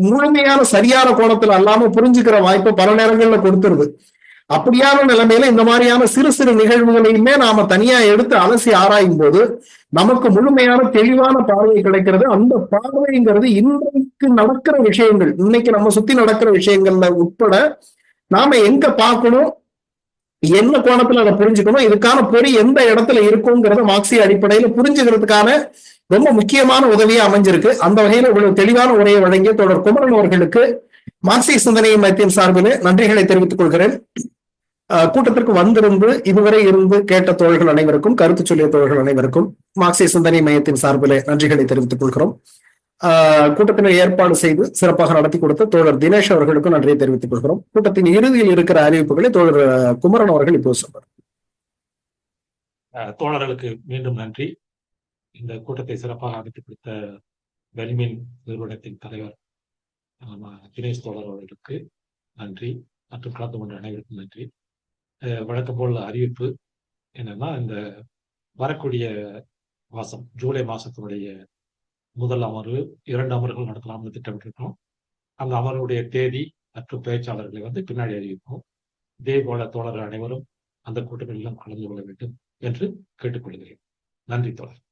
முழுமையான சரியான கோணத்துல அல்லாம புரிஞ்சுக்கிற வாய்ப்பை பல நேரங்கள்ல கொடுத்துருது. அப்படியான நிலைமையில இந்த மாதிரியான சிறு சிறு நிகழ்வுகளையுமே நாம தனியா எடுத்து அலசி ஆராயும் போது நமக்கு முழுமையான தெளிவான பார்வை கிடைக்கிறது. அந்த பார்வைங்கிறது இன்றைக்கு நடக்கிற விஷயங்கள், இன்னைக்கு நம்ம சுத்தி நடக்கிற விஷயங்கள்ல உட்பட நாம எங்க பார்க்கணும், என்ன கோணத்துல அதை புரிஞ்சுக்கணும், இதுக்கான பொறி எந்த இடத்துல இருக்குங்கிறத மார்க்சிய அடிப்படையில புரிஞ்சுக்கிறதுக்கான ரொம்ப முக்கியமான உதவியா அமைஞ்சிருக்கு. அந்த வகையில இவ்வளவு தெளிவான உரையை வழங்கிய தோழர் குமரன் அவர்களுக்கு மார்க்சிய சிந்தனை மையத்தின் சார்பில் நன்றிகளை தெரிவித்துக் கொள்கிறேன். கூட்டத்திற்கு வந்திருந்து இதுவரை இருந்து கேட்ட தோழர்கள் அனைவருக்கும், கருத்து சொல்லிய தோழர்கள் அனைவருக்கும் மார்க்சிய சிந்தனை மையத்தின் சார்பில் நன்றிகளை தெரிவித்துக் கொள்கிறோம். கூட்டத்தினை ஏற்பாடு செய்து சிறப்பாக நடத்தி கொடுத்த தோழர் தினேஷ் அவர்களுக்கும் நன்றியை தெரிவித்துக் கொள்கிறோம். கூட்டத்தின் இறுதியில் இருக்கிற அறிவிப்புகளை தோழர் குமரன் அவர்கள் இப்போ சொல்றார். தோழர்களுக்கு மீண்டும் நன்றி. இந்த கூட்டத்தை சிறப்பாக அமைத்து கொடுத்த வெல்மின் நிறுவனத்தின் தலைவர் தினேஷ் தோழர் அவர்களுக்கு நன்றி மற்றும் கலந்து கொண்ட அனைவருக்கும் நன்றி. வழக்கம் போல் அறிவிப்பு என்னன்னா, இந்த வரக்கூடிய மாதம் ஜூலை மாதத்தினுடைய முதல் அமர்வு 2 அமர்வுகள் நடத்தலாம்னு திட்டமிட்டிருக்கோம். அந்த அமர்வுடைய தேதி மற்றும் பேச்சாளர்களை பின்னாடி அறிவிப்போம். இதே போல தோழர்கள் அனைவரும் அந்த கூட்டங்களிலும் கலந்து கொள்ள வேண்டும் என்று கேட்டுக்கொள்கிறேன். நன்றி தோழர்.